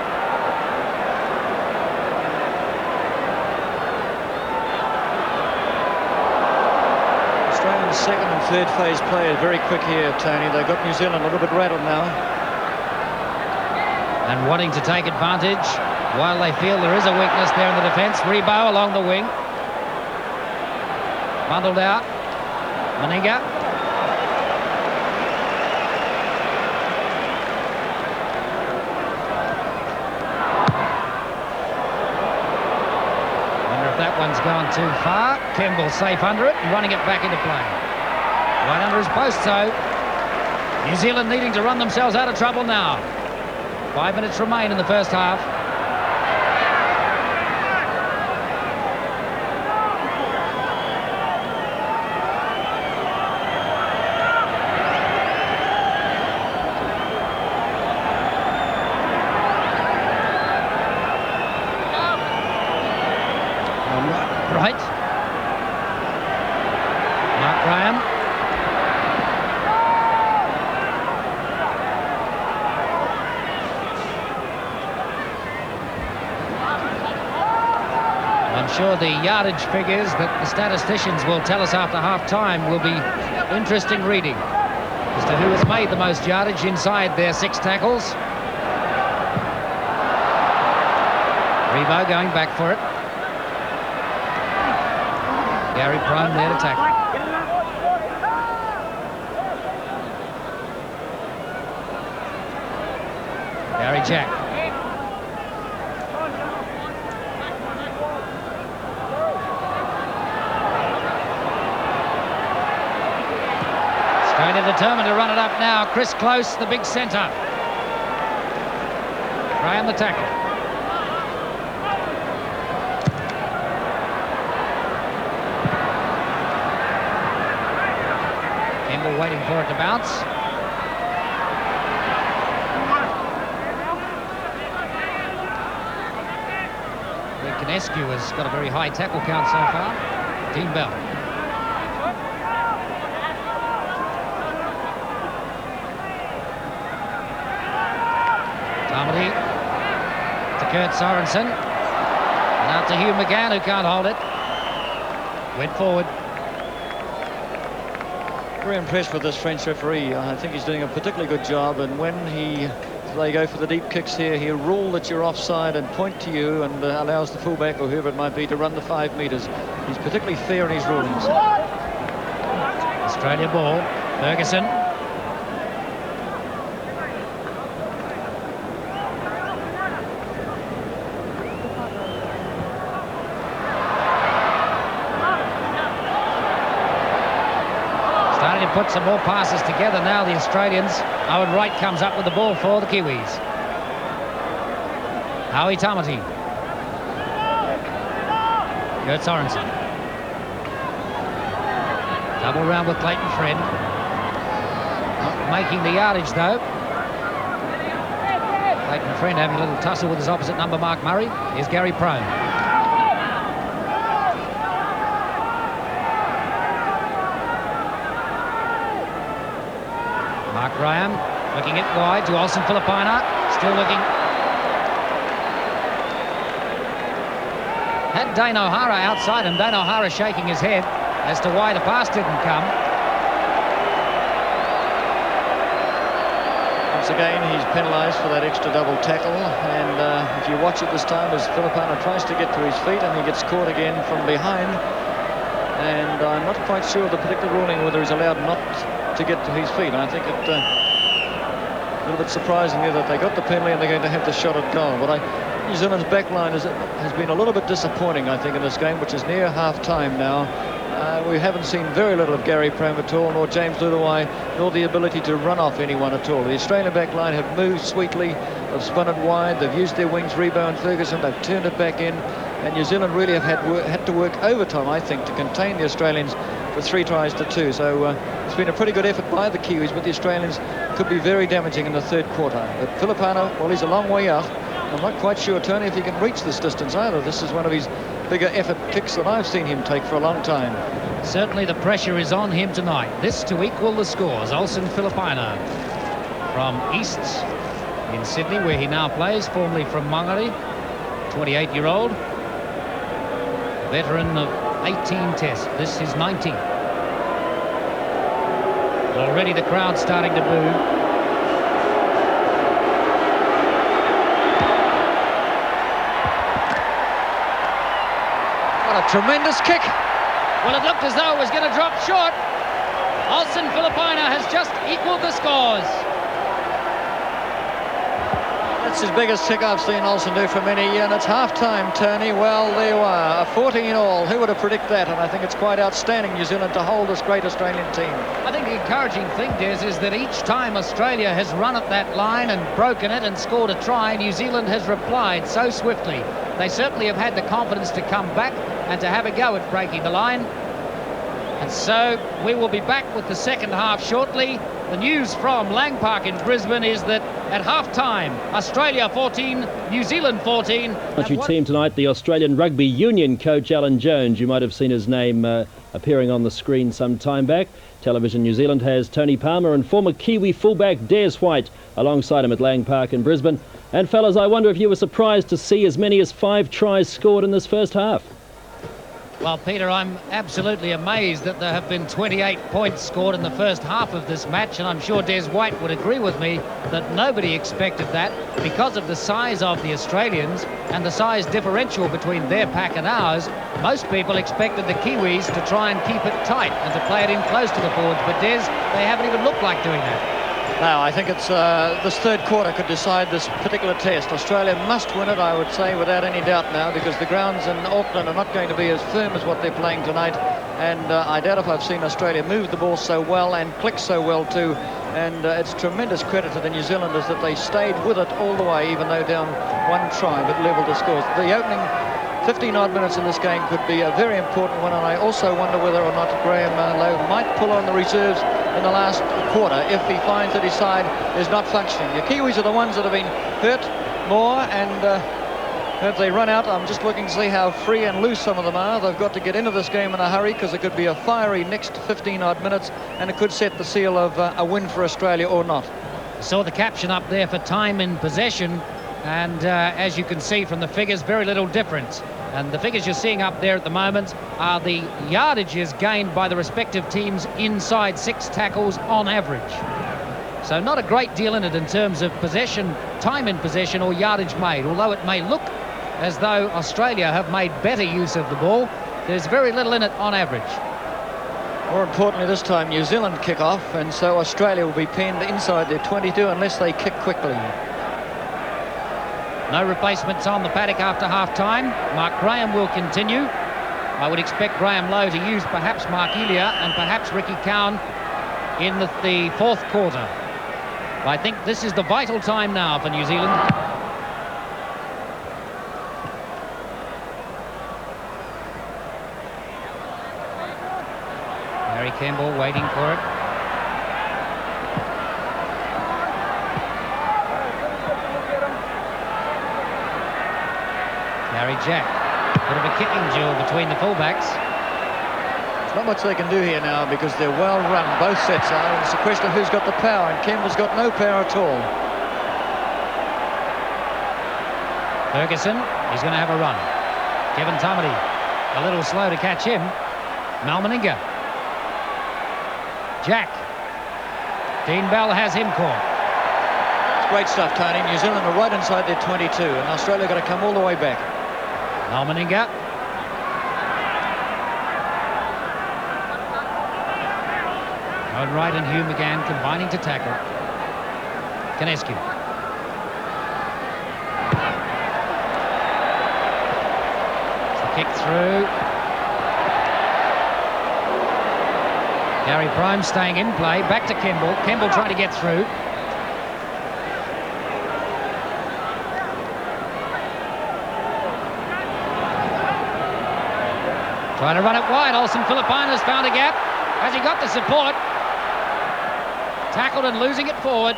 Australia's second and third phase play is very quick here, Tony. They've got New Zealand a little bit rattled now.
And wanting to take advantage while they feel there is a weakness there in the defence. Rebow along the wing. Bundled out. Meninga. One's gone too far. Kemble safe under it and running it back into play. Right under his post, so New Zealand needing to run themselves out of trouble now. 5 minutes remain in the first half. sure the yardage figures that the statisticians will tell us after half-time will be interesting reading as to who has made the most yardage inside their 6 tackles. Rebo going back for it. Gary Prone there to tackle. Gary Jack. Australia determined to run it up now. Chris Close, the big centre. Graham the tackle. Campbell waiting for it to bounce. Canescu has got a very high tackle count so far. Dean Bell. Darmody to Kurt Sorensen. And out to Hugh McGann, who can't hold it. Went forward.
Very impressed with this French referee. I think he's doing a particularly good job, and when they go for the deep kicks here, he'll rule that you're offside and point to you, and allows the fullback or whoever it might be to run the 5 metres. He's particularly fair in his rulings.
Australia ball. Ferguson. Starting to put some more passes together now, the Australians. Owen Wright comes up with the ball for the Kiwis. Howie Tamati. Kurt Sorensen. Double round with Clayton Friend. Not making the yardage though. Clayton Friend having a little tussle with his opposite number, Mark Murray. Here's Gary Prone. Mark Graham looking it wide to Olsen Filipina. Still looking. Had Dane O'Hara outside him. Dane O'Hara shaking his head as to why the pass didn't come.
Once again, he's penalised for that extra double tackle, and if you watch it this time as Filipina tries to get to his feet and he gets caught again from behind, and I'm not quite sure of the particular ruling whether he's allowed not to get to his feet. I think it a little bit surprising there that they got the penalty and they're going to have the shot at goal. But New Zealand's backline has been a little bit disappointing, I think, in this game, which is near half-time now. We haven't seen very little of Gary Prome at all, nor James Luluwai, nor the ability to run off anyone at all. The Australian backline have moved sweetly, have spun it wide, they've used their wings, Rebo and Ferguson, they've turned it back in, and New Zealand really have had to work overtime, I think, to contain the Australians for 3 tries to 2. So it's been a pretty good effort by the Kiwis, but the Australians could be very damaging in the third quarter. But Filipina, well, he's a long way out. I'm not quite sure, Tony, if he can reach this distance either. This is one of his bigger effort kicks that I've seen him take for a long time.
Certainly the pressure is on him tonight. This to equal the scores. Olsen Filipina from East in Sydney, where he now plays, formerly from Mangere, 28-year-old, veteran of 18 tests. This is 19th. Already the crowd starting to boo. What a tremendous kick. Well, it looked as though it was going to drop short. Olsen Filipina has just equaled the scores.
That's his biggest kick I've seen Olsen do for many years, and it's half-time, Tony. Well, there you are, a 14-all. Who would have predicted that? And I think it's quite outstanding, New Zealand, to hold this great Australian team.
I think the encouraging thing, Des, is that each time Australia has run at that line and broken it and scored a try, New Zealand has replied so swiftly. They certainly have had the confidence to come back and to have a go at breaking the line. And so we will be back with the second half shortly. The news from Lang Park in Brisbane is that at half-time, Australia 14, New Zealand 14.
Country team tonight, the Australian Rugby Union coach Alan Jones. You might have seen his name appearing on the screen some time back. Television New Zealand has Tony Palmer and former Kiwi fullback Des White alongside him at Lang Park in Brisbane. And fellas, I wonder if you were surprised to see as many as 5 tries scored in this first half.
Well, Peter, I'm absolutely amazed that there have been 28 points scored in the first half of this match, and I'm sure Des White would agree with me that nobody expected that because of the size of the Australians and the size differential between their pack and ours. Most people expected the Kiwis to try and keep it tight and to play it in close to the forwards, but Des, they haven't even looked like doing that.
No, I think it's this third quarter could decide this particular test. Australia must win it, I would say, without any doubt now, because the grounds in Auckland are not going to be as firm as what they're playing tonight. And I doubt if I've seen Australia move the ball so well and click so well too. And it's tremendous credit to the New Zealanders that they stayed with it all the way, even though down one try, but levelled the scores. The opening 15-odd minutes in this game could be a very important one, and I also wonder whether or not Graham Lowe might pull on the reserves in the last quarter if he finds that his side is not functioning. The Kiwis are the ones that have been hurt more, and as they run out, I'm just looking to see how free and loose some of them are. They've got to get into this game in a hurry because it could be a fiery next 15-odd minutes, and it could set the seal of a win for Australia or not.
Saw the caption up there for time in possession, and as you can see from the figures, very little difference. And the figures you're seeing up there at the moment are the yardages gained by the respective teams inside 6 tackles on average. So not a great deal in it in terms of possession, time in possession or yardage made. Although it may look as though Australia have made better use of the ball, there's very little in it on average.
More importantly this time, New Zealand kick off, and so Australia will be penned inside their 22 unless they kick quickly.
No replacements on the paddock after half-time. Mark Graham will continue. I would expect Graham Lowe to use perhaps Mark Elia and perhaps Ricky Cowan in the fourth quarter. I think this is the vital time now for New Zealand. Harry Kemble waiting for it. Gary Jack, bit of a kicking duel between the fullbacks.
There's not much they can do here now because they're well run, both sets are. It's a question of who's got the power, and Kemble's got no power at all.
Ferguson, he's going to have a run. Kevin Tamati, a little slow to catch him. Mal Meninga. Jack. Dean Bell has him caught.
It's great stuff, Tony. New Zealand are right inside their 22, and Australia got to come all the way back.
Mal Meninga. Owen Wright and Hugh McGann combining to tackle. Canescu. Kick through. Gary Prime staying in play. Back to Kemble. Kemble trying to get through. Trying to run it wide. Olsen Filipaina's found a gap. Has he got the support? Tackled and losing it forward.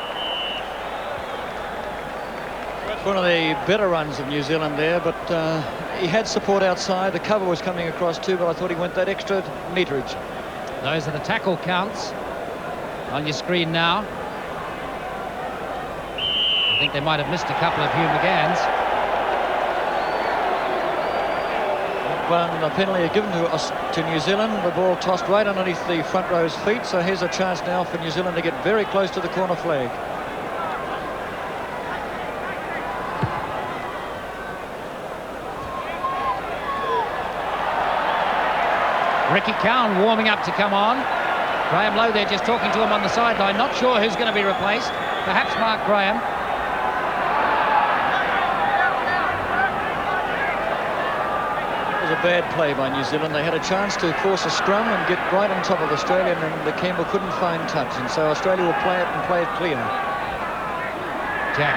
One of the better runs of New Zealand there, but he had support outside. The cover was coming across too, but I thought he went that extra meterage.
Those are the tackle counts on your screen now. I think they might have missed a couple of Hugh McGann's.
One penalty given to New Zealand. The ball tossed right underneath the front row's feet, so here's a chance now for New Zealand to get very close to the corner flag.
Ricky Cowan warming up to come on. Graham Lowe there just talking to him on the sideline. Not sure who's going to be replaced. Perhaps Mark Graham.
It was a bad play by New Zealand. They had a chance to force a scrum and get right on top of Australia, and the Campbell couldn't find touch, and so Australia will play it and play it clear.
Jack.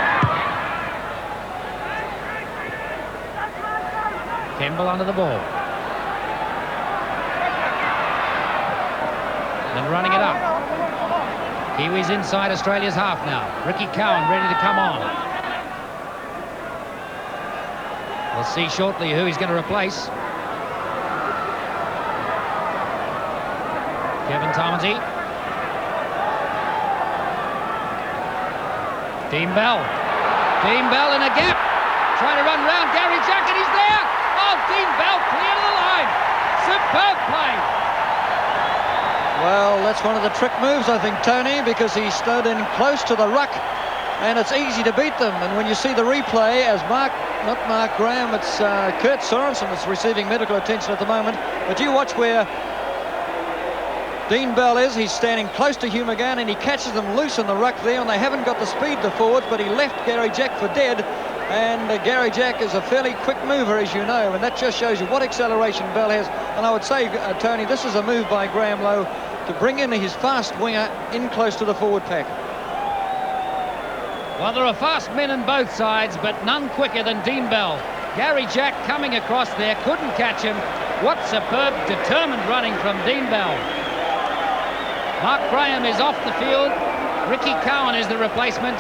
Campbell under the ball. And running it up. Kiwis inside Australia's half now. Ricky Cowan ready to come on. We'll see shortly who he's going to replace. Kevin Tamati. Dean Bell. Dean Bell in a gap. Trying to run round Gary Jack, and he's there. Oh, Dean Bell clear to the line. Superb play.
Well, that's one of the trick moves, I think, Tony, because he stood in close to the ruck, and it's easy to beat them. And when you see the replay, as not Mark Graham, it's Kurt Sorensen that's receiving medical attention at the moment. But you watch where Dean Bell is. He's standing close to Hugh McGann, and he catches them loose in the ruck there, and they haven't got the speed, the forwards, but he left Gary Jack for dead. And Gary Jack is a fairly quick mover, as you know, and that just shows you what acceleration Bell has. And I would say, Tony, this is a move by Graham Lowe to bring in his fast winger in close to the forward pack.
Well, there are fast men on both sides, but none quicker than Dean Bell. Gary Jack coming across there, couldn't catch him. What superb, determined running from Dean Bell. Mark Graham is off the field. Ricky Cowan is the replacement.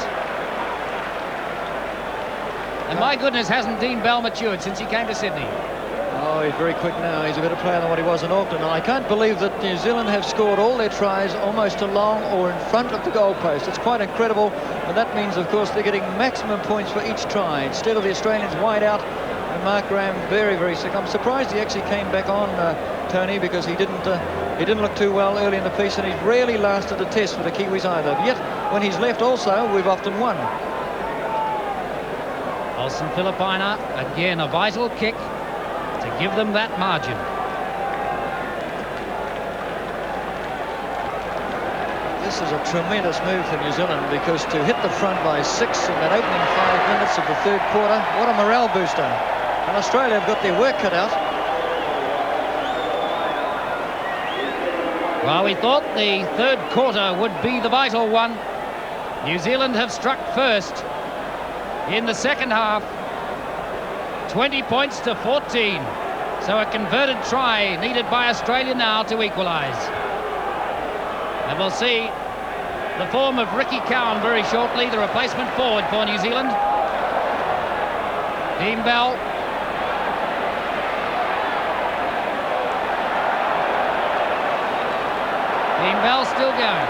And my goodness, hasn't Dean Bell matured since he came to Sydney?
Oh, he's very quick now. He's a better player than what he was in Auckland. And I can't believe that New Zealand have scored all their tries almost along or in front of the goalpost. It's quite incredible. And that means, of course, they're getting maximum points for each try. Instead of the Australians wide out, and Mark Graham very, very sick. I'm surprised he actually came back on, Tony, because he didn't look too well early in the piece, and he's rarely lasted a test for the Kiwis either. But yet, when he's left also, we've often won.
Olsen Filipina, again a vital kick to give them that margin.
This is a tremendous move for New Zealand, because to hit the front by 6 in that opening 5 minutes of the third quarter, what a morale booster. And Australia have got their work cut out.
Well, we thought the third quarter would be the vital one. New Zealand have struck first in the second half. 20 points to 14. So a converted try needed by Australia now to equalise. And we'll see the form of Ricky Cowan very shortly, the replacement forward for New Zealand. Dean Bell. Dean Bell still going.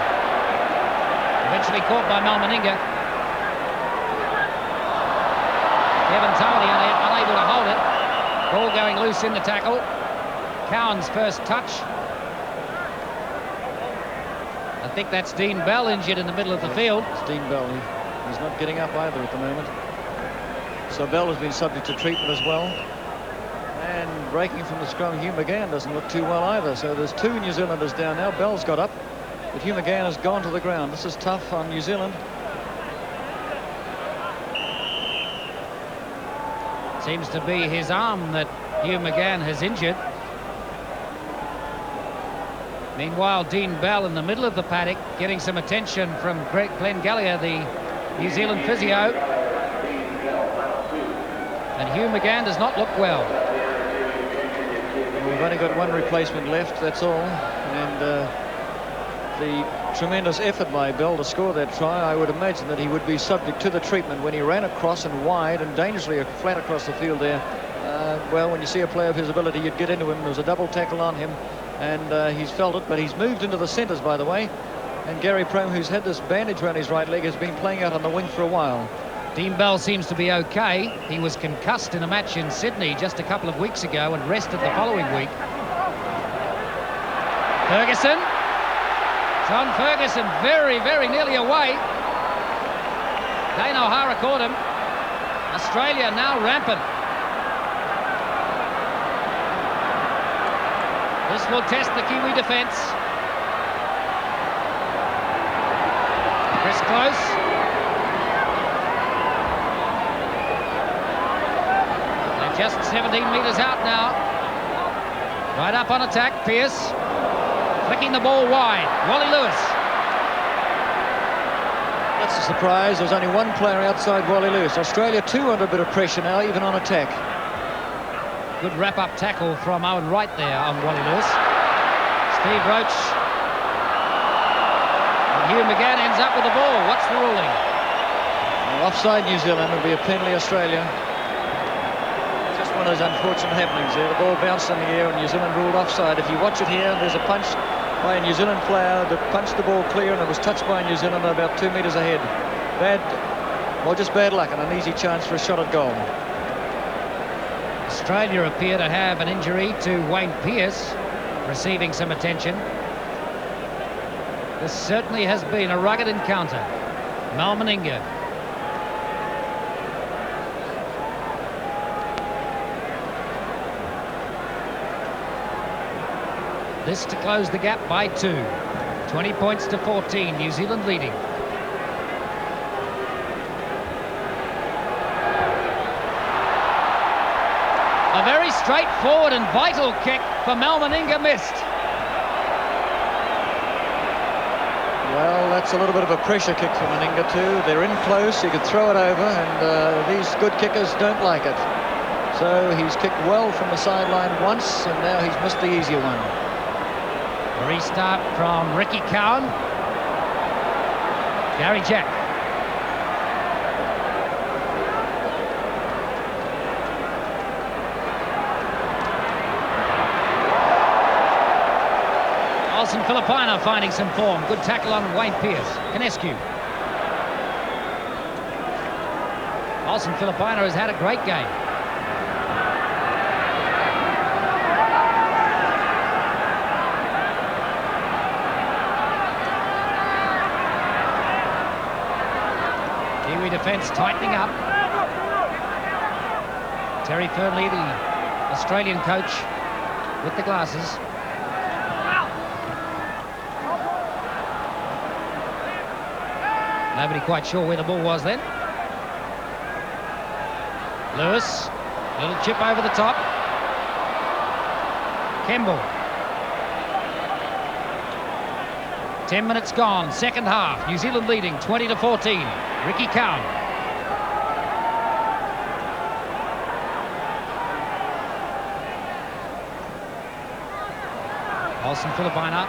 Eventually caught by Malmaninga. Kevin Tony unable to hold it. Ball going loose in the tackle. Cowan's first touch. I think that's Dean Bell injured in the middle of the field.
It's Dean Bell. He's not getting up either at the moment. So Bell has been subject to treatment as well. And breaking from the scrum, Hugh McGann doesn't look too well either. So there's 2 New Zealanders down now. Bell's got up, but Hugh McGann has gone to the ground. This is tough on New Zealand.
Seems to be his arm that Hugh McGann has injured. Meanwhile, Dean Bell in the middle of the paddock getting some attention from Glenn Gallagher, the New Zealand physio. And Hugh McGann does not look well.
We've only got 1 replacement left, that's all. And the tremendous effort by Bell to score that try, I would imagine that he would be subject to the treatment when he ran across and wide and dangerously flat across the field there. Well, when you see a player of his ability, you'd get into him. There was a double tackle on him, and he's felt it, but he's moved into the centres, by the way. And Gary Prome, who's had this bandage around his right leg, has been playing out on the wing for a while.
Dean Bell seems to be okay. He was concussed in a match in Sydney just a couple of weeks ago and rested the following week. Ferguson. John Ferguson very, very nearly away. Dane O'Hara caught him. Australia now rampant. This will test the Kiwi defence. Chris Close. They're just 17 metres out now. Right up on attack, Pearce. Flicking the ball wide. Wally Lewis.
That's a surprise. There's only 1 player outside Wally Lewis. Australia 2 under a bit of pressure now, even on attack.
Good wrap-up tackle from Owen Wright there on Wally Lewis. Steve Roach. And Hugh McGann ends up with the ball. What's the ruling?
Well, offside New Zealand will be a penalty Australia. Just one of those unfortunate happenings there. The ball bounced in the air and New Zealand ruled offside. If you watch it here, there's a punch by a New Zealand player that punched the ball clear, and it was touched by New Zealand about 2 metres ahead. Just bad luck and an easy chance for a shot at goal.
Australia appear to have an injury to Wayne Pearce, receiving some attention. This certainly has been a rugged encounter. Mal Meninga. This to close the gap by 2. 20 points to 14, New Zealand leading. A very straightforward and vital kick for Mal Meninga missed.
Well, that's a little bit of a pressure kick for Meninga too. They're in close, you could throw it over, and these good kickers don't like it. So he's kicked well from the sideline once, and now he's missed the easier one.
A restart from Ricky Cowan. Gary Jack. Olsen Filipino finding some form. Good tackle on Wayne Pearce. Canescu. Olsen Filipino has had a great game. Kiwi defence tightening up. Terry Fernley, the Australian coach, with the glasses. Nobody quite sure where the ball was then. Lewis, a little chip over the top. Kemble. 10 minutes gone, second half. New Zealand leading 20 to 14. Ricky Cowan. Olsen Filipino.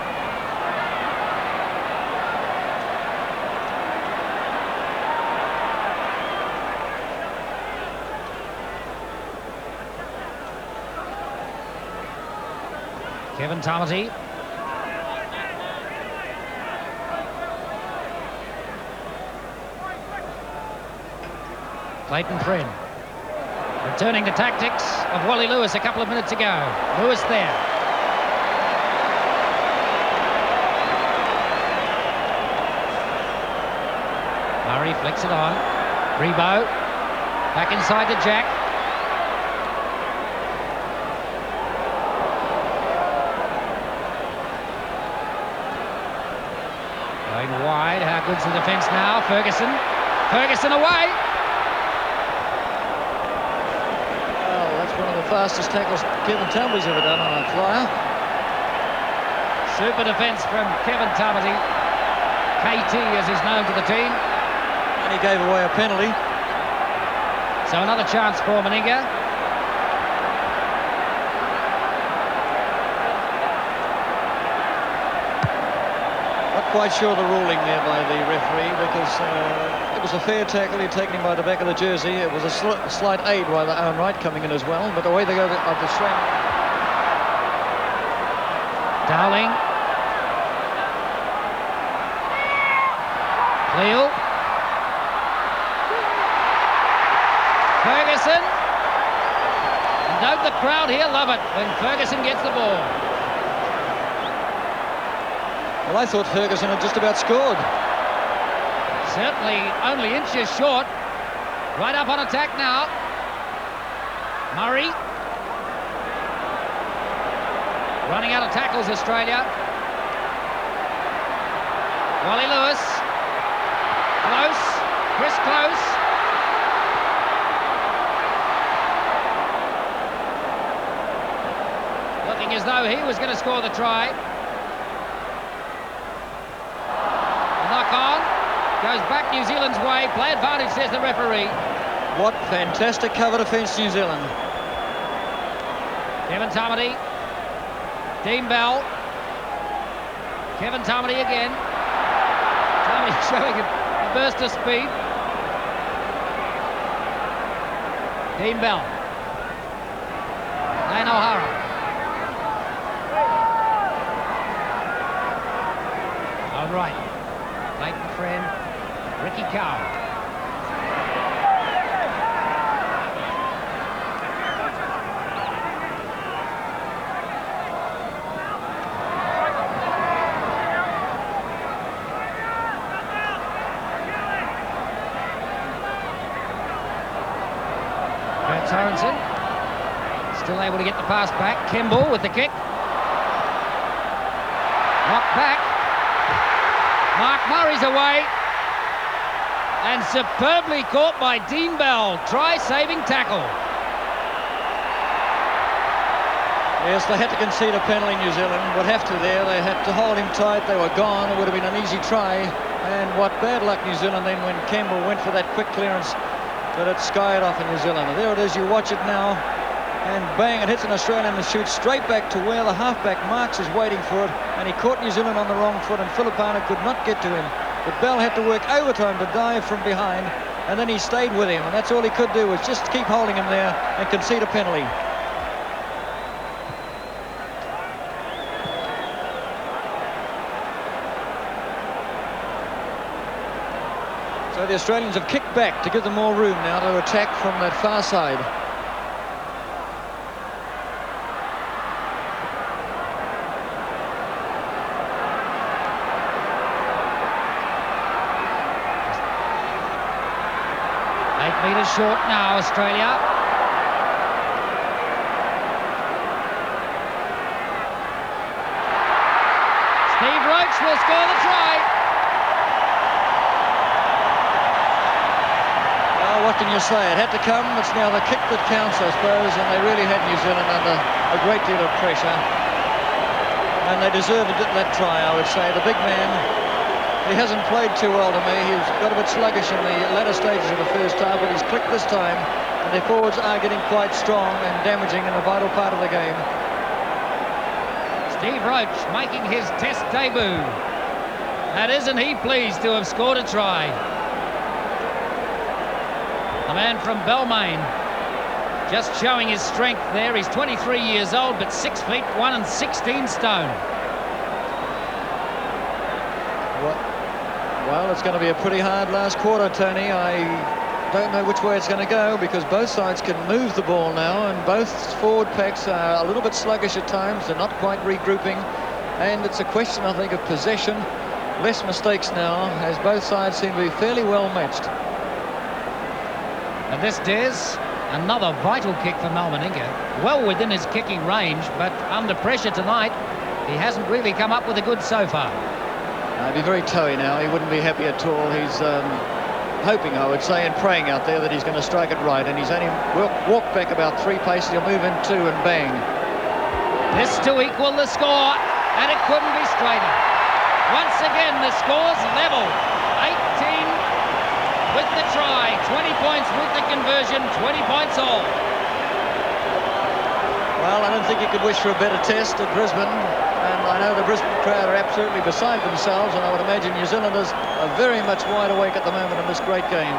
Kevin Tamati. Clayton Friend. Returning to tactics of Wally Lewis a couple of minutes ago. Lewis there. Murray flicks it on. Rebo. Back inside to Jack. Going wide. How good's the defence now? Ferguson. Ferguson away.
One of the fastest tackles Kevin Tamble's ever done on a flyer.
Super defence from Kevin Tamati. KT as he's known to the team.
And he gave away a penalty.
So another chance for Meninga.
Not quite sure the ruling there by the referee, because it was a fair tackle. He'd taken him by the back of the jersey. It was a slight aid by the Owen Wright coming in as well, but away they go of the swing.
Dowling. Cleo. Ferguson. And don't the crowd here love it when Ferguson gets the ball.
Well, I thought Ferguson had just about scored.
Certainly only inches short. Right up on attack now. Murray. Running out of tackles, Australia. Wally Lewis. Close. Chris Close. Looking as though he was going to score the try. Knock on. Goes back New Zealand's way. Play advantage, says the referee.
What fantastic cover defence, New Zealand.
Kevin Tamati. Dean Bell. Kevin Tamati again. Tamati showing a burst of speed. Dean Bell. Dane O'Hara. All right. Clayton Friend. Ricky Cowan. Sorensen. Still able to get the pass back. Kemble with the kick. Knocked back. Mark Murray's away. And superbly caught by Dean Bell. Try-saving tackle.
Yes, they had to concede a penalty, New Zealand. Would have to there. They had to hold him tight. They were gone. It would have been an easy try. And what bad luck, New Zealand, then when Kemble went for that quick clearance that it skied off in New Zealand. And there it is. You watch it now. And bang, it hits an Australian and shoots straight back to where the halfback Marks is waiting for it. And he caught New Zealand on the wrong foot, and Filipano could not get to him. But Bell had to work overtime to dive from behind, and then he stayed with him. And that's all he could do, was just keep holding him there and concede a penalty. So the Australians have kicked back to give them more room now to attack from that far side.
Metres short now, Australia. Steve Roach will score the try.
Well, what can you say? It had to come. It's now the kick that counts, I suppose, and they really had New Zealand under a great deal of pressure. And they deserved that try, I would say. The big man, he hasn't played too well to me. He's got a bit sluggish in the latter stages of the first half, but he's clicked this time, and their forwards are getting quite strong and damaging in a vital part of the game.
Steve Roach making his Test debut. And isn't he pleased to have scored a try? The man from Balmain, just showing his strength there. He's 23 years old, but 6 feet 1 and 16 stone.
Well, it's going to be a pretty hard last quarter, Tony. I don't know which way it's going to go, because both sides can move the ball now, and both forward packs are a little bit sluggish at times. They're not quite regrouping, and it's a question, I think, of possession. Less mistakes now, as both sides seem to be fairly well matched.
And this Des, another vital kick for Malmaninga. Well within his kicking range, but under pressure tonight, he hasn't really come up with a good so far.
He'd be very toey now. He wouldn't be happy at all. He's hoping, I would say, and praying out there that he's going to strike it right. And he's only walked back about 3 paces. He'll move in 2 and bang.
This to equal the score, and it couldn't be straighter. Once again, the score's level. 18 with the try, 20 points with the conversion, 20 points all.
Well, I don't think you could wish for a better test at Brisbane. And I know the Brisbane crowd are absolutely beside themselves, and I would imagine New Zealanders are very much wide awake at the moment in this great game.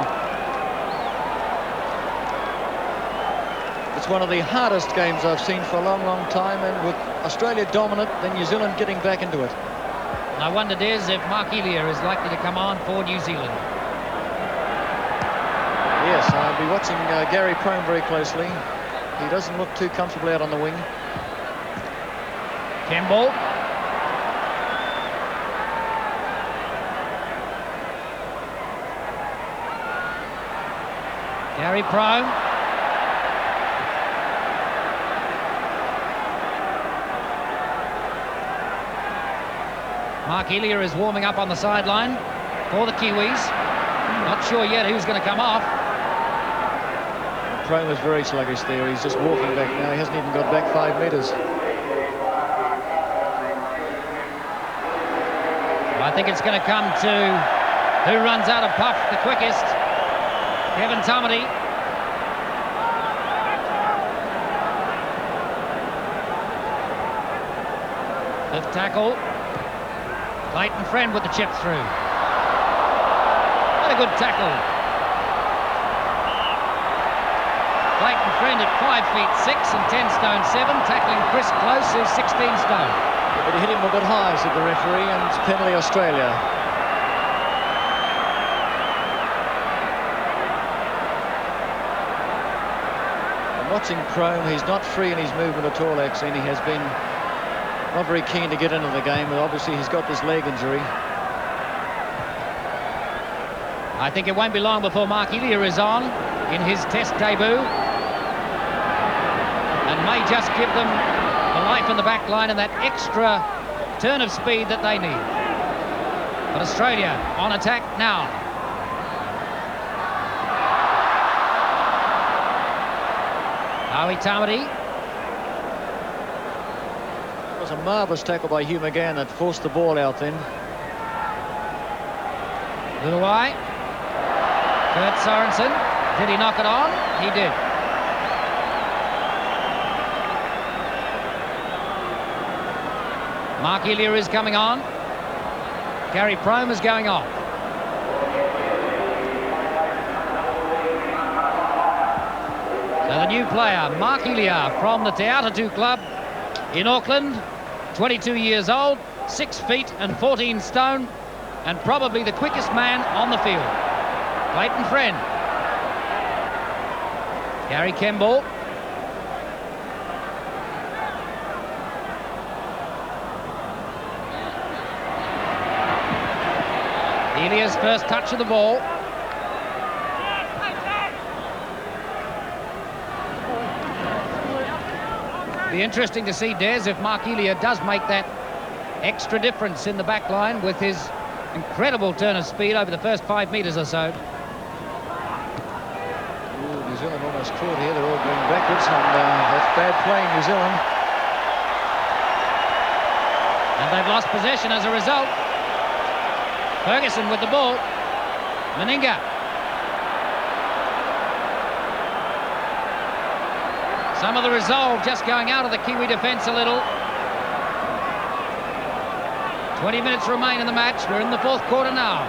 It's one of the hardest games I've seen for a long, long time, and with Australia dominant, then New Zealand getting back into it.
I wondered if Mark Elia is likely to come on for New Zealand.
Yes, I'll be watching Gary Prome very closely. He doesn't look too comfortable out on the wing.
Kemble. Gary Prome. Mark Elia is warming up on the sideline for the Kiwis. Not sure yet who's going to come off.
Prome was very sluggish there. He's just walking back now. He hasn't even got back 5 metres.
I think it's going to come to who runs out of puff the quickest. Kevin Tamati. Fifth tackle. Clayton Friend with the chip through. What a good tackle. Clayton Friend at 5 feet 6 and 10 stone 7, tackling Chris Close, who's 16 stone.
But he hit him a bit high, said the referee, and it's penalty Australia. I'm watching Prome. He's not free in his movement at all, actually, and he has been not very keen to get into the game, but obviously he's got this leg injury.
I think it won't be long before Mark Elia is on in his Test debut. may just give them the life in the back line and that extra turn of speed that they need. But Australia on attack now. Howie Tamati.
It was a marvellous tackle by Hugh McGann that forced the ball out then.
Luai. Kurt Sorensen. Did he knock it on? He did. Mark Elia is coming on. Gary Prome is going off. So the new player, Mark Elia, from the Te Autatu club in Auckland, 22 years old, 6 feet and 14 stone, and probably the quickest man on the field. Clayton Friend. Gary Kemble. Elia's first touch of the ball. Be interesting to see, Des, if Mark Elia does make that extra difference in the back line with his incredible turn of speed over the first 5 metres or so.
Ooh, New Zealand almost caught here. They're all going backwards, and that's bad play, New Zealand.
And they've lost possession as a result. Ferguson with the ball. Meninga. Some of the resolve just going out of the Kiwi defence a little. 20 minutes remain in the match. We're in the 4th quarter now.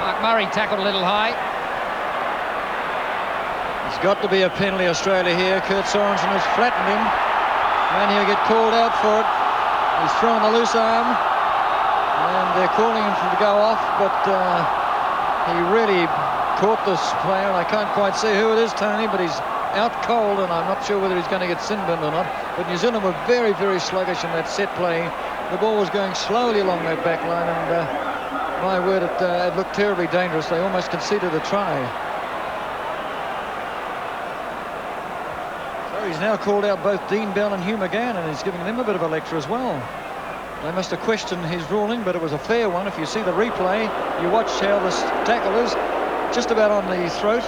Mark Murray tackled a little high.
It's got to be a penalty, Australia here. Kurt Sorensen has flattened him, and he'll get called out for it. He's thrown a loose arm, and they're calling him to go off, but he really caught this player. I can't quite see who it is, Tony, but he's out cold, and I'm not sure whether he's going to get sin binned or not. But New Zealand were very, very sluggish in that set play. The ball was going slowly along that back line, and my word, it looked terribly dangerous. They almost conceded a try. He's now called out both Dean Bell and Hugh McGann, and he's giving them a bit of a lecture as well. They must have questioned his ruling, but it was a fair one. If you see the replay, you watch how this tackle is just about on the throat.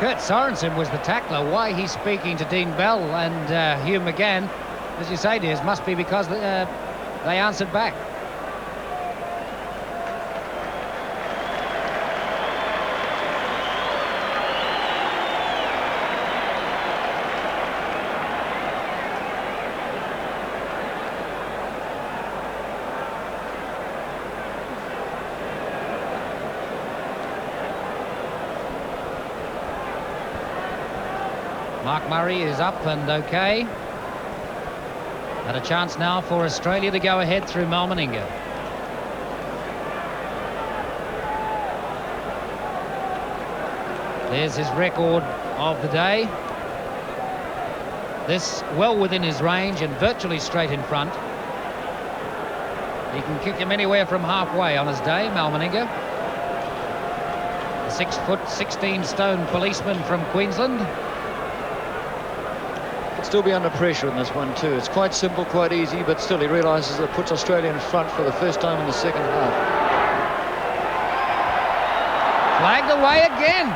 Kurt Sorensen was the tackler. Why he's speaking to Dean Bell and Hugh McGann, as you say, Des, must be because they answered back. Mark Murray is up and okay. And a chance now for Australia to go ahead through Mal Meninga. There's his record of the day. This well within his range and virtually straight in front. He can kick him anywhere from halfway on his day, Mal Meninga. The 6 foot, 16 stone policeman from Queensland.
Still be under pressure in this one too. It's quite simple, quite easy, but still he realises that it puts Australia in front for the first time in the second half.
Flagged away again.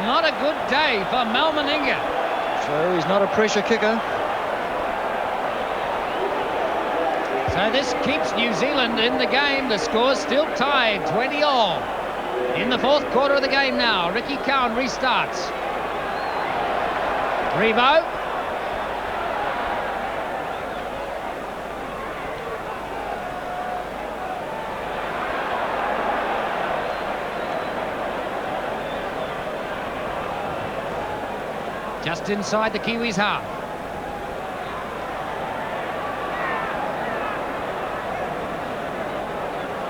Not a good day for Mal Meninga.
So he's not a pressure kicker.
So this keeps New Zealand in the game. The score's still tied, 20-all. In the 4th quarter of the game now, Ricky Cowan restarts. Revo. Just inside the Kiwis' half.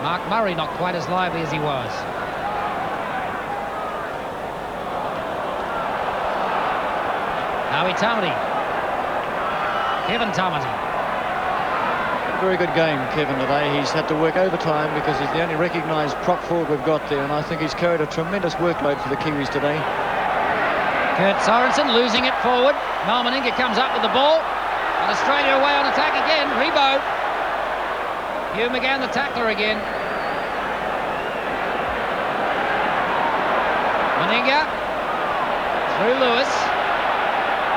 Mark Murray not quite as lively as he was. Howie Tamati. Kevin Tamati.
Very good game, Kevin, today. He's had to work overtime because he's the only recognised prop forward we've got there, and I think he's carried a tremendous workload for the Kiwis today.
Kurt Sorensen losing it forward. Malmaninga comes up with the ball. And Australia away on attack again. Rebo. Hugh McGann, the tackler again. Maninga. Through Lewis.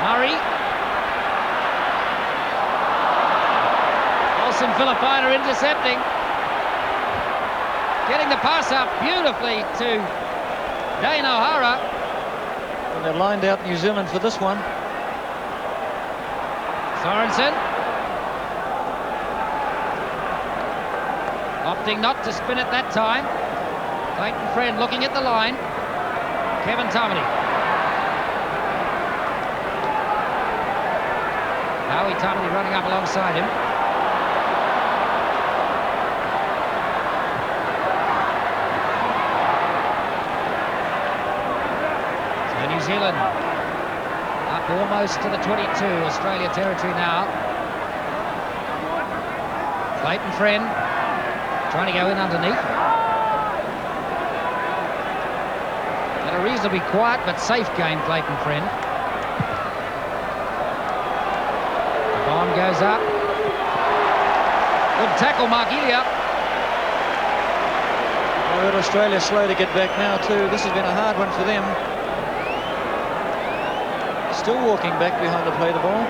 Murray. Olsen Filipina intercepting. Getting the pass up beautifully to Dane O'Hara.
And they're lined out New Zealand for this one.
Sorensen. Opting not to spin it that time. Clayton Friend looking at the line. Kevin Tamati. Howie Tamati running up alongside him. So New Zealand up almost to the 22, Australia territory now. Clayton Friend trying to go in underneath. Had a reasonably quiet but safe game, Clayton Friend. The bomb goes up. Good tackle, Mark Elia.
Well, Australia slow to get back now too. This has been a hard one for them. Still walking back behind the play the ball.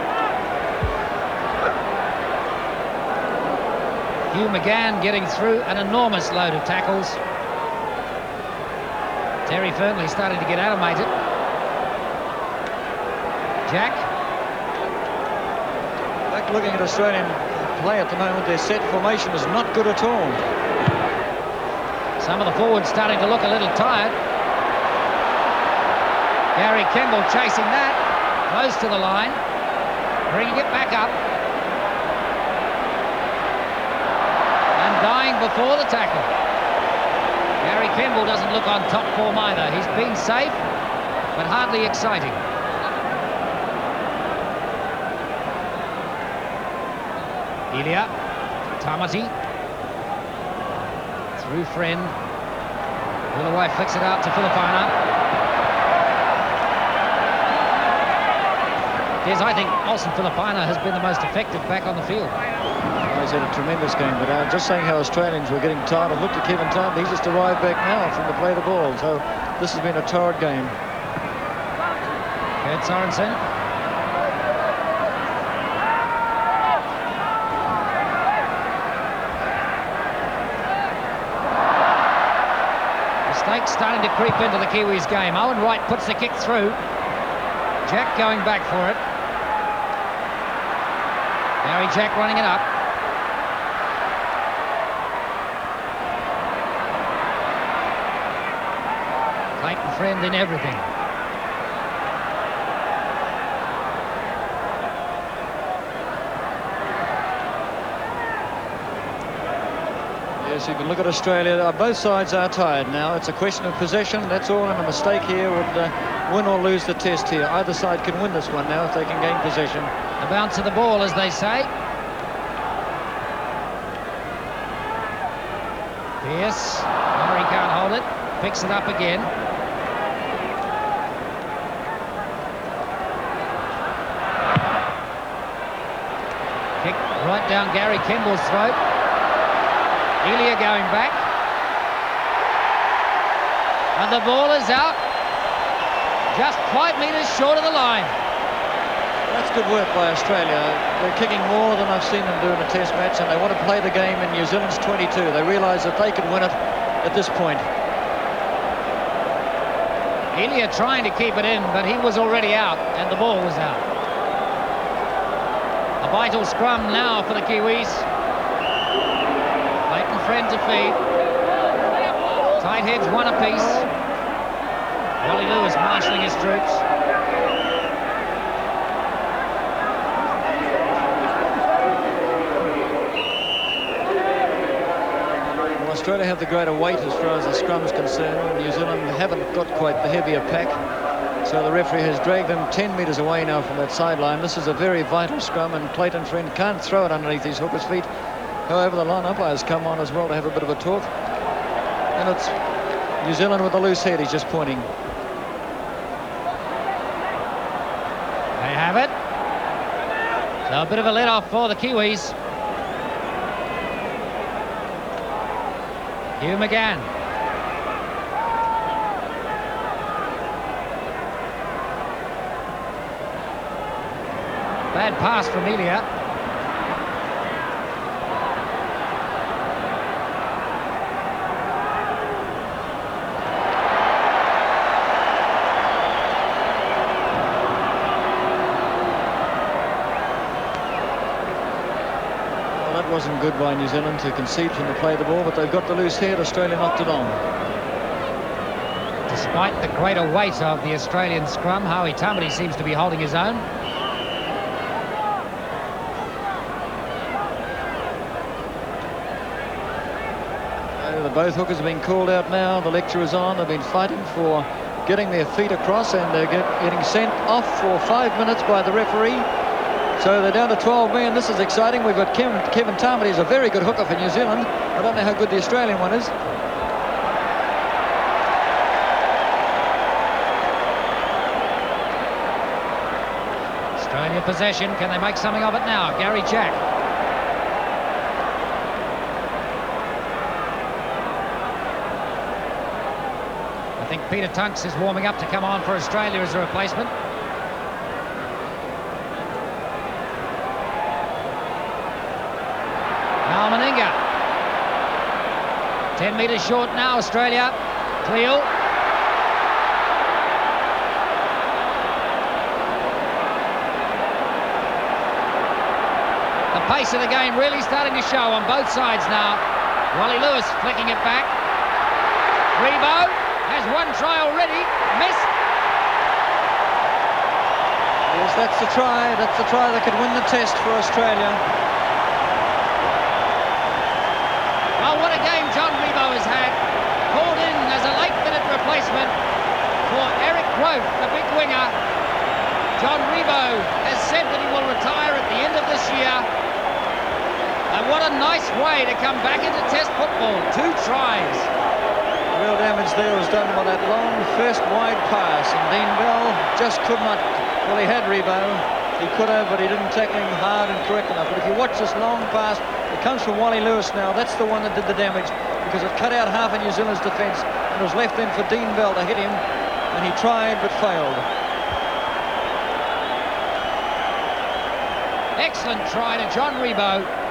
Hugh McGann getting through an enormous load of tackles. Terry Fernley starting to get animated. Jack.
Back looking at Australian play at the moment, their set formation is not good at all.
Some of the forwards starting to look a little tired. Gary Kemble chasing that. Close to the line, bringing it back up. And dying before the tackle. Gary Kemble doesn't look on top form either. He's been safe, but hardly exciting. Elia, Tamati. Through Friend. Willaway flicks it out to Filipina. Yes, I think Olsen Filipina has been the most effective back on the field.
He's had a tremendous game, but just saying how Australians were getting tired. I've looked at Kevin Tamati, he's just arrived back now from the play the ball, so this has been a torrid game.
Kurt Sorensen. Mistakes starting to creep into the Kiwis game. Owen Wright puts the kick through. Jack going back for it. Gary Jack running it up. Clayton Friend in everything.
Yes, you can look at Australia. Both sides are tired now. It's a question of possession. That's all, and a mistake here would win or lose the test here. Either side can win this one now if they can gain possession.
The bounce of the ball, as they say. Pearce. Murray can't hold it. Picks it up again. Kick right down Gary Kemble's throat. Elia going back. And the ball is out. Just 5 metres short of the line.
That's good work by Australia. They're kicking more than I've seen them do in a test match, and they want to play the game in New Zealand's 22. They realise that they could win it at this point.
Elia trying to keep it in, but he was already out, and the ball was out. A vital scrum now for the Kiwis. Clayton Friend to feed. Tight heads, one apiece. Wally Lewis marshalling his troops.
Australia have the greater weight as far as the scrum is concerned. New Zealand haven't got quite the heavier pack, so So the referee has dragged them 10 metres away now from that sideline. This is a very vital scrum, and Clayton Friend can't throw it underneath his hooker's feet. However, the line umpires come on as well to have a bit of a talk. And it's New Zealand with a loose head. He's just pointing.
They have it. So a bit of a let-off for the Kiwis. Hugh McGann. Bad pass from Elia.
Well, that wasn't good by New Zealand to concede from the play of the ball, but they've got the loose head. Australia knocked it on.
Despite the greater weight of the Australian scrum, Howie Tamati seems to be holding his own.
Both hookers have been called out now. The lecture is on. They've been fighting for getting their feet across, and they're getting sent off for 5 minutes by the referee. So they're down to 12 men. This is exciting. We've got Kevin Tamati is a very good hooker for New Zealand. I don't know how good the Australian one is.
Australia possession. Can they make something of it now? Gary Jack. I think Peter Tunks is warming up to come on for Australia as a replacement. Now Meninga. 10 metres short now, Australia. Cleo. The pace of the game really starting to show on both sides now. Wally Lewis flicking it back. Rebo has one try already, missed.
Yes, that's the try. That's the try that could win the test for Australia.
Oh, what a game John Rebo has had. Called in as a late-minute replacement for Eric Rowe, the big winger. John Rebo has said that he will retire at the end of this year. And what a nice way to come back into Test football. 2 tries.
Real damage there was done by that long first wide pass, and Dean Bell just could not. Well, he had Rebo. He could have, but he didn't tackle him hard and correct enough. But if you watch this long pass, it comes from Wally Lewis now. That's the one that did the damage, because it cut out half of New Zealand's defence and was left then for Dean Bell to hit him, and he tried but failed.
Excellent try to John Rebo.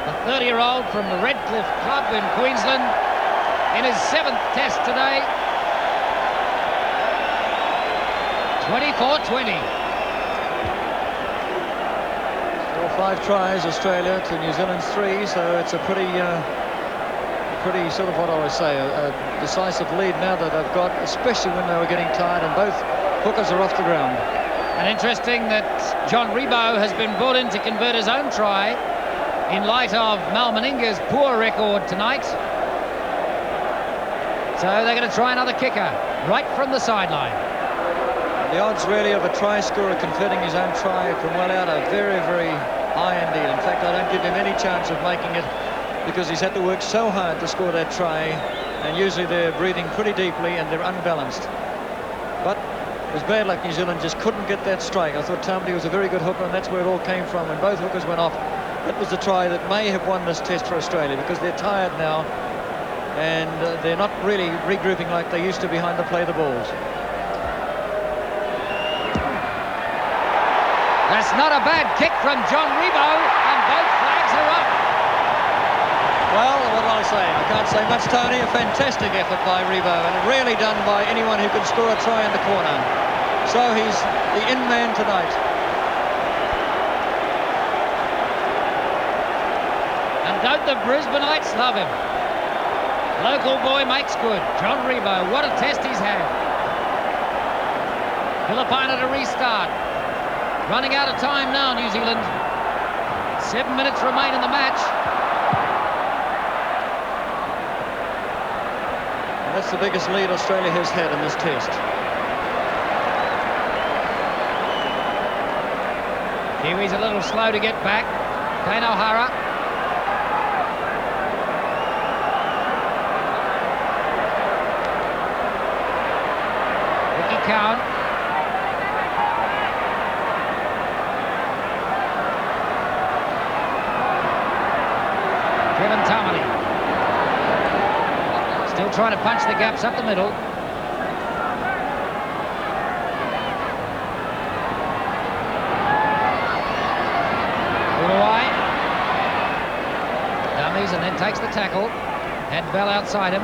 The 30-year-old from the Redcliffe Club in Queensland in his 7th test today. 24-20.
5 tries, Australia to New Zealand's 3, so it's a pretty sort of, what I would say, a decisive lead now that they've got, especially when they were getting tired, and both hookers are off the ground.
And interesting that John Rebo has been brought in to convert his own try in light of Mal Meninga's poor record tonight. So they're going to try another kicker right from the sideline.
The odds really of a try scorer converting his own try from well out are very, very high indeed. In fact, I don't give him any chance of making it, because he's had to work so hard to score that try, and usually they're breathing pretty deeply and they're unbalanced. But it was bad luck. New Zealand just couldn't get that strike. I thought Tamati was a very good hooker, and that's where it all came from. When both hookers went off, that was the try that may have won this test for Australia, because they're tired now, and they're not really regrouping like they used to behind the play of the balls.
That's not a bad kick from John Rebo, and both flags are up.
Well, what will I say? I can't say much, Tony. A fantastic effort by Rebo, and rarely done by anyone who can score a try in the corner. So he's the in man tonight.
And don't the Brisbaneites love him? Local boy makes good. John Rebo, what a test he's had. Filipina to restart. Running out of time now, New Zealand. 7 minutes remain in the match.
That's the biggest lead Australia has had in this test.
Kiwis a little slow to get back. Kane O'Hara. Ricky Cowan. Kevin Tamani. Still trying to punch the gaps up the middle. Dummies and then takes the tackle. Had Bell outside him.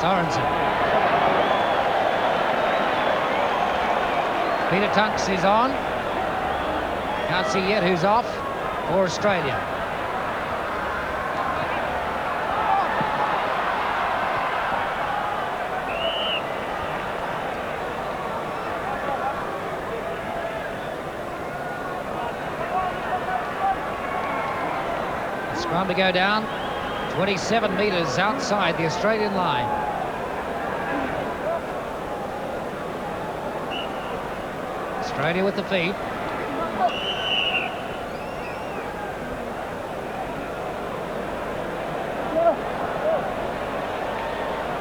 Sorensen. Peter Tunks is on. Can't see yet who's off for Australia. Scrum to go down 27 metres outside the Australian line. Australia with the feed.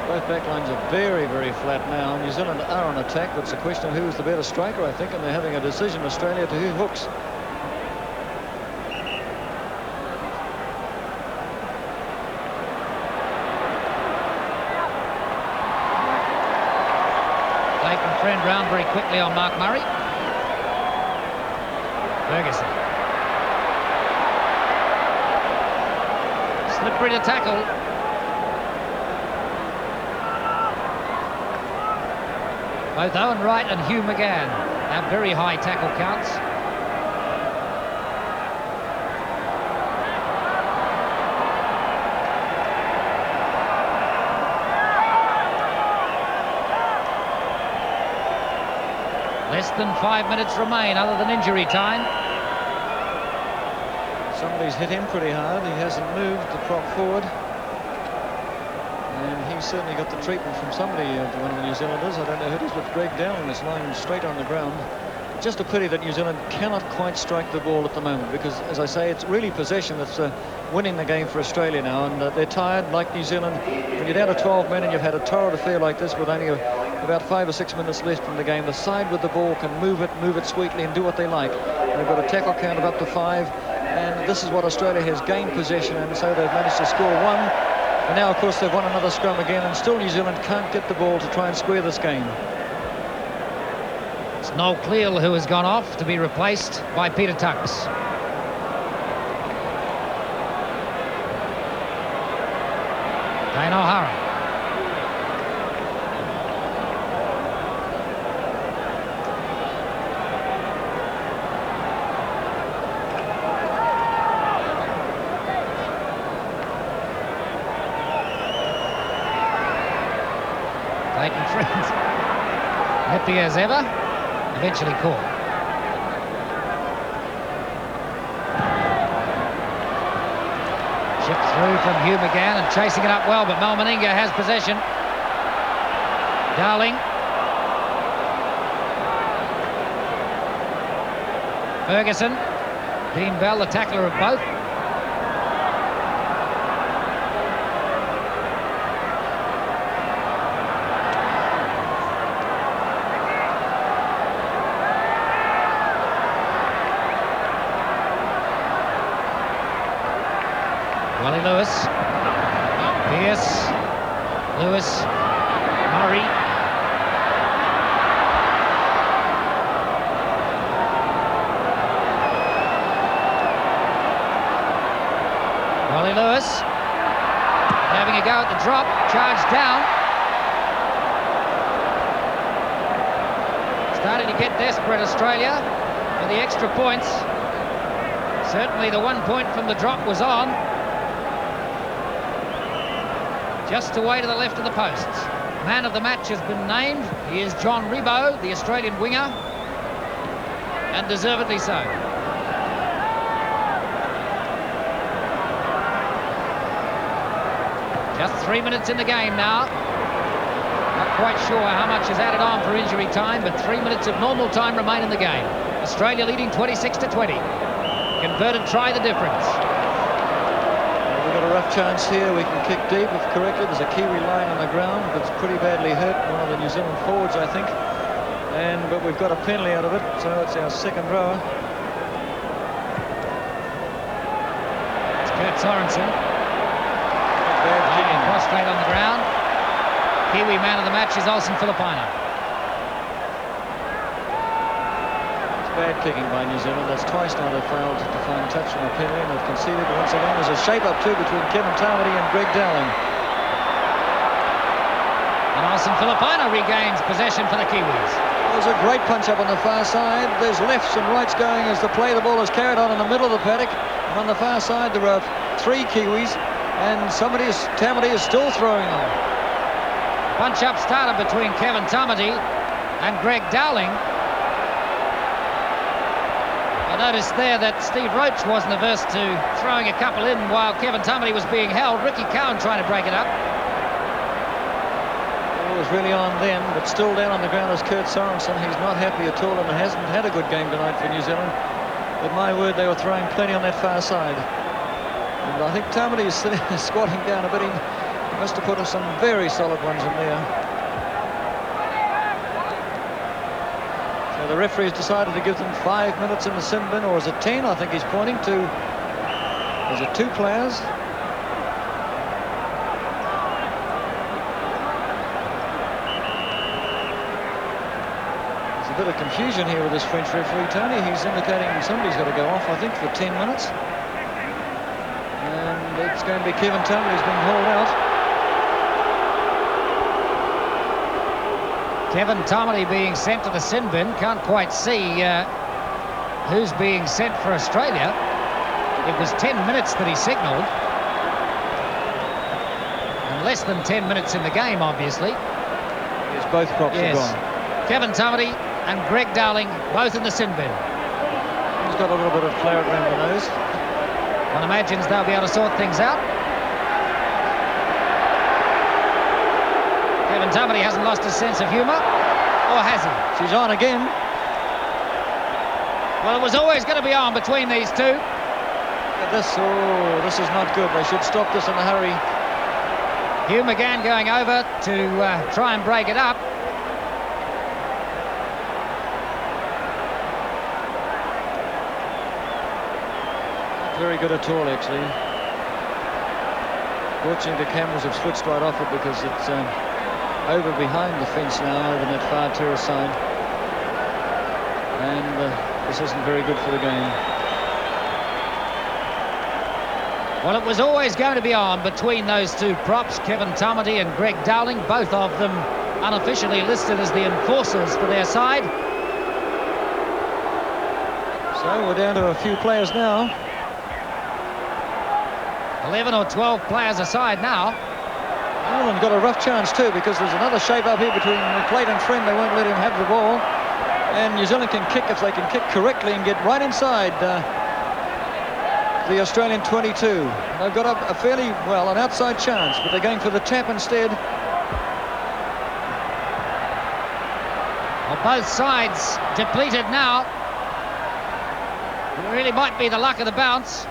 Both backlines are very, very flat now. New Zealand are on attack, but it's a question of who is the better striker, I think, and they're having a decision, Australia, to who hooks.
Friend round very quickly on Mark Murray. Ferguson. Slippery to tackle. Both Owen Wright and Hugh McGann have very high tackle counts. Less than 5 minutes remain other than injury time.
Somebody's hit him pretty hard. He hasn't moved the prop forward. And he's certainly got the treatment from somebody, one of the New Zealanders. I don't know who it is, but Greg Dowling is lying straight on the ground. Just a pity that New Zealand cannot quite strike the ball at the moment, because, as I say, it's really possession that's winning the game for Australia now. And they're tired, like New Zealand. When you're down to 12 men and you've had a torrid affair like this with only about 5 or 6 minutes left in the game, the side with the ball can move it sweetly and do what they like. They've got a tackle count of up to 5, and this is what Australia has gained possession, and so they've managed to score 1. And now, of course, they've won another scrum again, and still New Zealand can't get the ball to try and square this game.
It's Noel Cleal who has gone off to be replaced by Peter Tunks. Kane O'Hara. Friends, happy as ever, eventually caught. Chipped through from Hugh McGann and chasing it up well, but Mal Meninga has possession. Darling. Ferguson. Dean Bell, the tackler of both. Wally Lewis, Pearce, Lewis, Murray. Wally Lewis, having a go at the drop, charged down. Starting to get desperate, Australia, for the extra points. Certainly the 1 point from the drop was on. Just away to the left of the posts. Man of the match has been named. He is John Ribot, the Australian winger, and deservedly so. Just 3 minutes in the game now. Not quite sure how much is added on for injury time, but 3 minutes of normal time remain in the game. Australia leading 26-20. Converted try the difference.
We've got a rough chance here. We can kick deep if correctly. There's a Kiwi lying on the ground, but it's pretty badly hurt. One of the New Zealand forwards, I think. But we've got a penalty out of it, so it's our second rower.
It's Kurt Sorensen. Lying prostrate on the ground. Kiwi man of the match is Olsen Filipino.
Bad kicking by New Zealand. That's twice now they've failed to find touch on a penalty, and they've conceded once again. There's a shape-up too between Kevin Tamati and Greg Dowling.
And Olsen Filipino regains possession for the Kiwis.
There's a great punch-up on the far side. There's lefts and rights going as the play. The ball is carried on in the middle of the paddock. And on the far side there are 3 Kiwis, and Tamati is still throwing on.
Punch-up started between Kevin Tamati and Greg Dowling. I noticed there that Steve Roach wasn't averse to throwing a couple in while Kevin Tamati was being held. Ricky Cowan trying to break it up.
It was really on then, but still down on the ground is Kurt Sorensen. He's not happy at all and hasn't had a good game tonight for New Zealand. But my word, they were throwing plenty on that far side. And I think Tamati is squatting down a bit. He must have put some very solid ones in there. The referee has decided to give them 5 minutes in the sin bin, or is it 10? I think he's pointing to. Is it 2 players? There's a bit of confusion here with this French referee, Tony. He's indicating somebody's got to go off, I think, for 10 minutes. And it's going to be Kevin Tamati who's been hauled out.
Kevin Tamati being sent to the sin bin. Can't quite see who's being sent for Australia. It was 10 minutes that he signalled. And less than 10 minutes in the game, obviously.
Yes, both props are gone.
Kevin Tamati and Greg Dowling, both in the sin bin.
He's got a little bit of claret around the nose.
One imagines they'll be able to sort things out. Kevin Tamati hasn't lost his sense of humour, or has he?
She's on again.
Well, it was always going to be on between these two.
This is not good. They should stop this in a hurry.
Hugh McGann going over to try and break it up.
Not very good at all, actually. Fortunately, the cameras have switched right off it because it's over behind the fence now, over that far terrace side. And this isn't very good for the game.
Well, it was always going to be on between those two props, Kevin Tamati and Greg Dowling, both of them unofficially listed as the enforcers for their side.
So we're down to a few players now.
11 or 12 players aside now.
Ireland got a rough chance too, because there's another shape up here between McLeod and Friend. They won't let him have the ball. And New Zealand can kick if they can kick correctly and get right inside the Australian 22. They've got a fairly, well, an outside chance, but they're going for the tap instead.
Well, both sides depleted now. It really might be the luck of the bounce.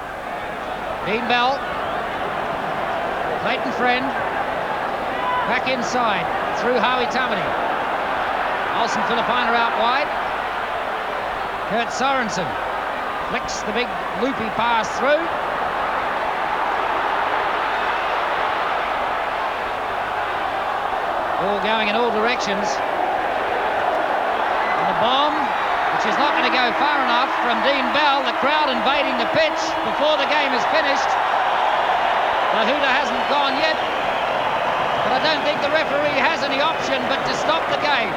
Dean Bell, Clayton Friend, back inside through Howie Tamati. Olsen Filipino out wide. Kurt Sorensen flicks the big loopy pass through. Ball going in all directions. And the bomb, which is not going to go far enough from Dean Bell. The crowd invading the pitch before the game is finished. The hooter hasn't gone yet, but I don't think the referee has any option but to stop the game.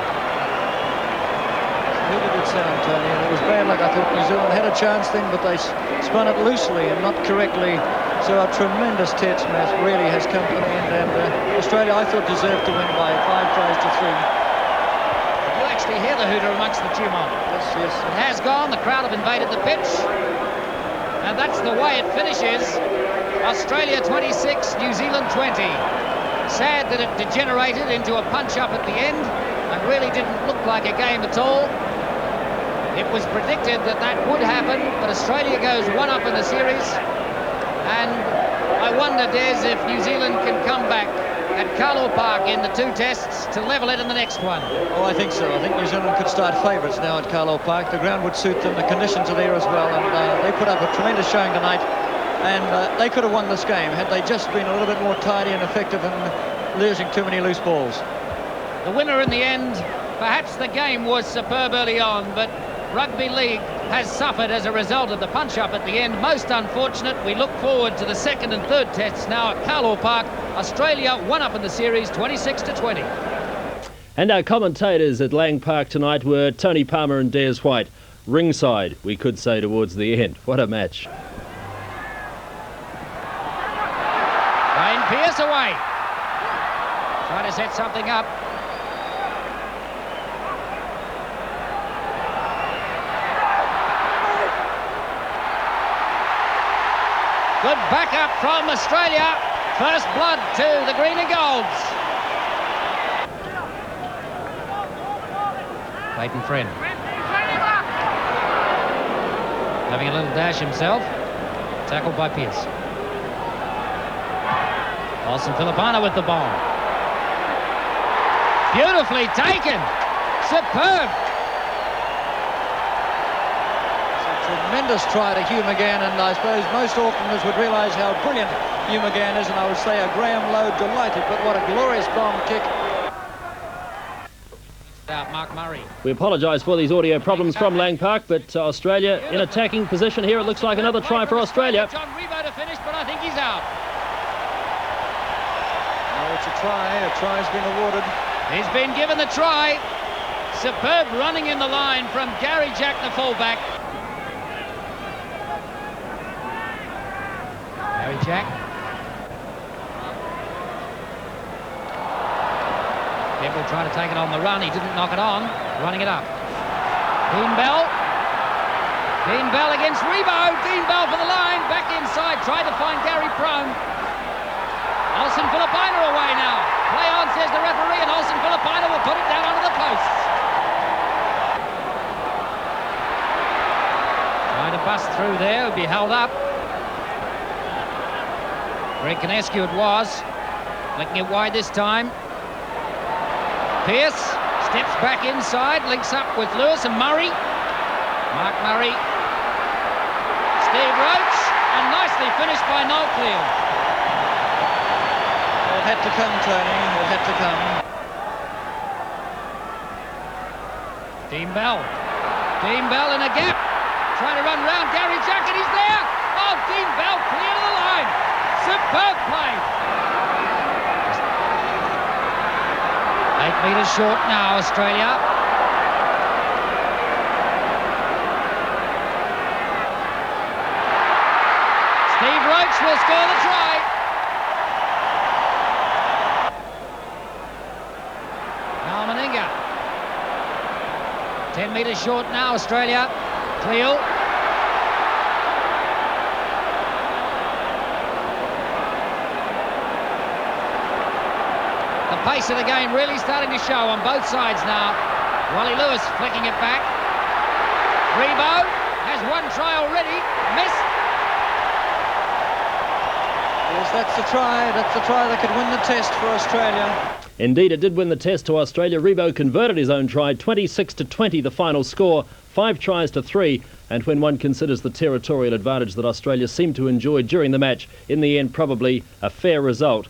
Really good sound, Tony, and it was bad luck. I thought New Zealand had a chance then, but they spun it loosely and not correctly. So a tremendous test match really has come to an end, and Australia, I thought, deserved to win by 5 tries to 3.
You actually hear the hooter amongst the tumult.
Yes.
It has gone. The crowd have invaded the pitch, and and that's the way it finishes. Australia 26, New Zealand 20. Sad that it degenerated into a punch-up at the end and really didn't look like a game at all. It was predicted that that would happen, but Australia goes one up in the series, and I wonder, Des, if New Zealand can come back at Carlaw Park in the 2 tests to level it in the next one.
Oh, I think so. I think New Zealand could start favourites now at Carlaw Park. The ground would suit them, the conditions are there as well, and they put up a tremendous showing tonight, and they could have won this game had they just been a little bit more tidy and effective and losing too many loose balls.
The winner in the end, perhaps the game was superb early on, but Rugby League has suffered as a result of the punch-up at the end. Most unfortunate. We look forward to the 2nd and 3rd tests now at Carlaw Park. Australia one up in the series, 26-20.
And our commentators at Lang Park tonight were Tony Palmer and Des White. Ringside, we could say, towards the end. What a match.
Wayne Pearce away. Trying to set something up. Good backup from Australia. First blood to the green and golds. Clayton Friend. Having a little dash himself. Tackled by Pearce. Olsen Filipano with the ball. Beautifully taken. Superb.
Tremendous try to Hugh McGann, and I suppose most Aucklanders would realise how brilliant Hugh McGann is, and I would say a Graham Lowe delighted, but what a glorious bomb kick.
Out Mark Murray.
We apologise for these audio problems from Lang Park, but Australia in attacking position here. It looks like another try for Australia.
John Rebo to finish, but I think he's out.
Oh, it's a try. A try's been awarded.
He's been given the try. Superb running in the line from Gary Jack, the fullback. Gary Jack. Pepple trying to take it on the run. He didn't knock it on. Running it up. Dean Bell. Dean Bell against Rebo. Dean Bell for the line. Back inside. Tried to find Gary prone. Olsen Filipino away now. Play on, says the referee, and Olsen Filipino will put it down onto the posts. Trying to bust through there. Would be held up. Greg Canescu it was. Flicking it wide this time. Pearce steps back inside, links up with Lewis and Murray. Mark Murray. Steve Roach, and nicely finished by Noel Cleal.
It had to come, Tony. It had to come.
Dean Bell. Dean Bell in a gap. Trying to run round Gary Jack, and he's there. Oh, Dean Bell clear to the line. Superb play. 8 metres short now, Australia. Steve Roach will score the try. Now Meninga. 10 metres short now, Australia. Cleal. The pace of the game really starting to show on both sides now. Wally Lewis flicking it back. Rebo has one try already. Missed.
Yes, that's the try. That's the try that could win the test for Australia.
Indeed, it did win the test to Australia. Rebo converted his own try, 26-20 the final score, 5 tries to 3, and when one considers the territorial advantage that Australia seemed to enjoy during the match, in the end probably a fair result.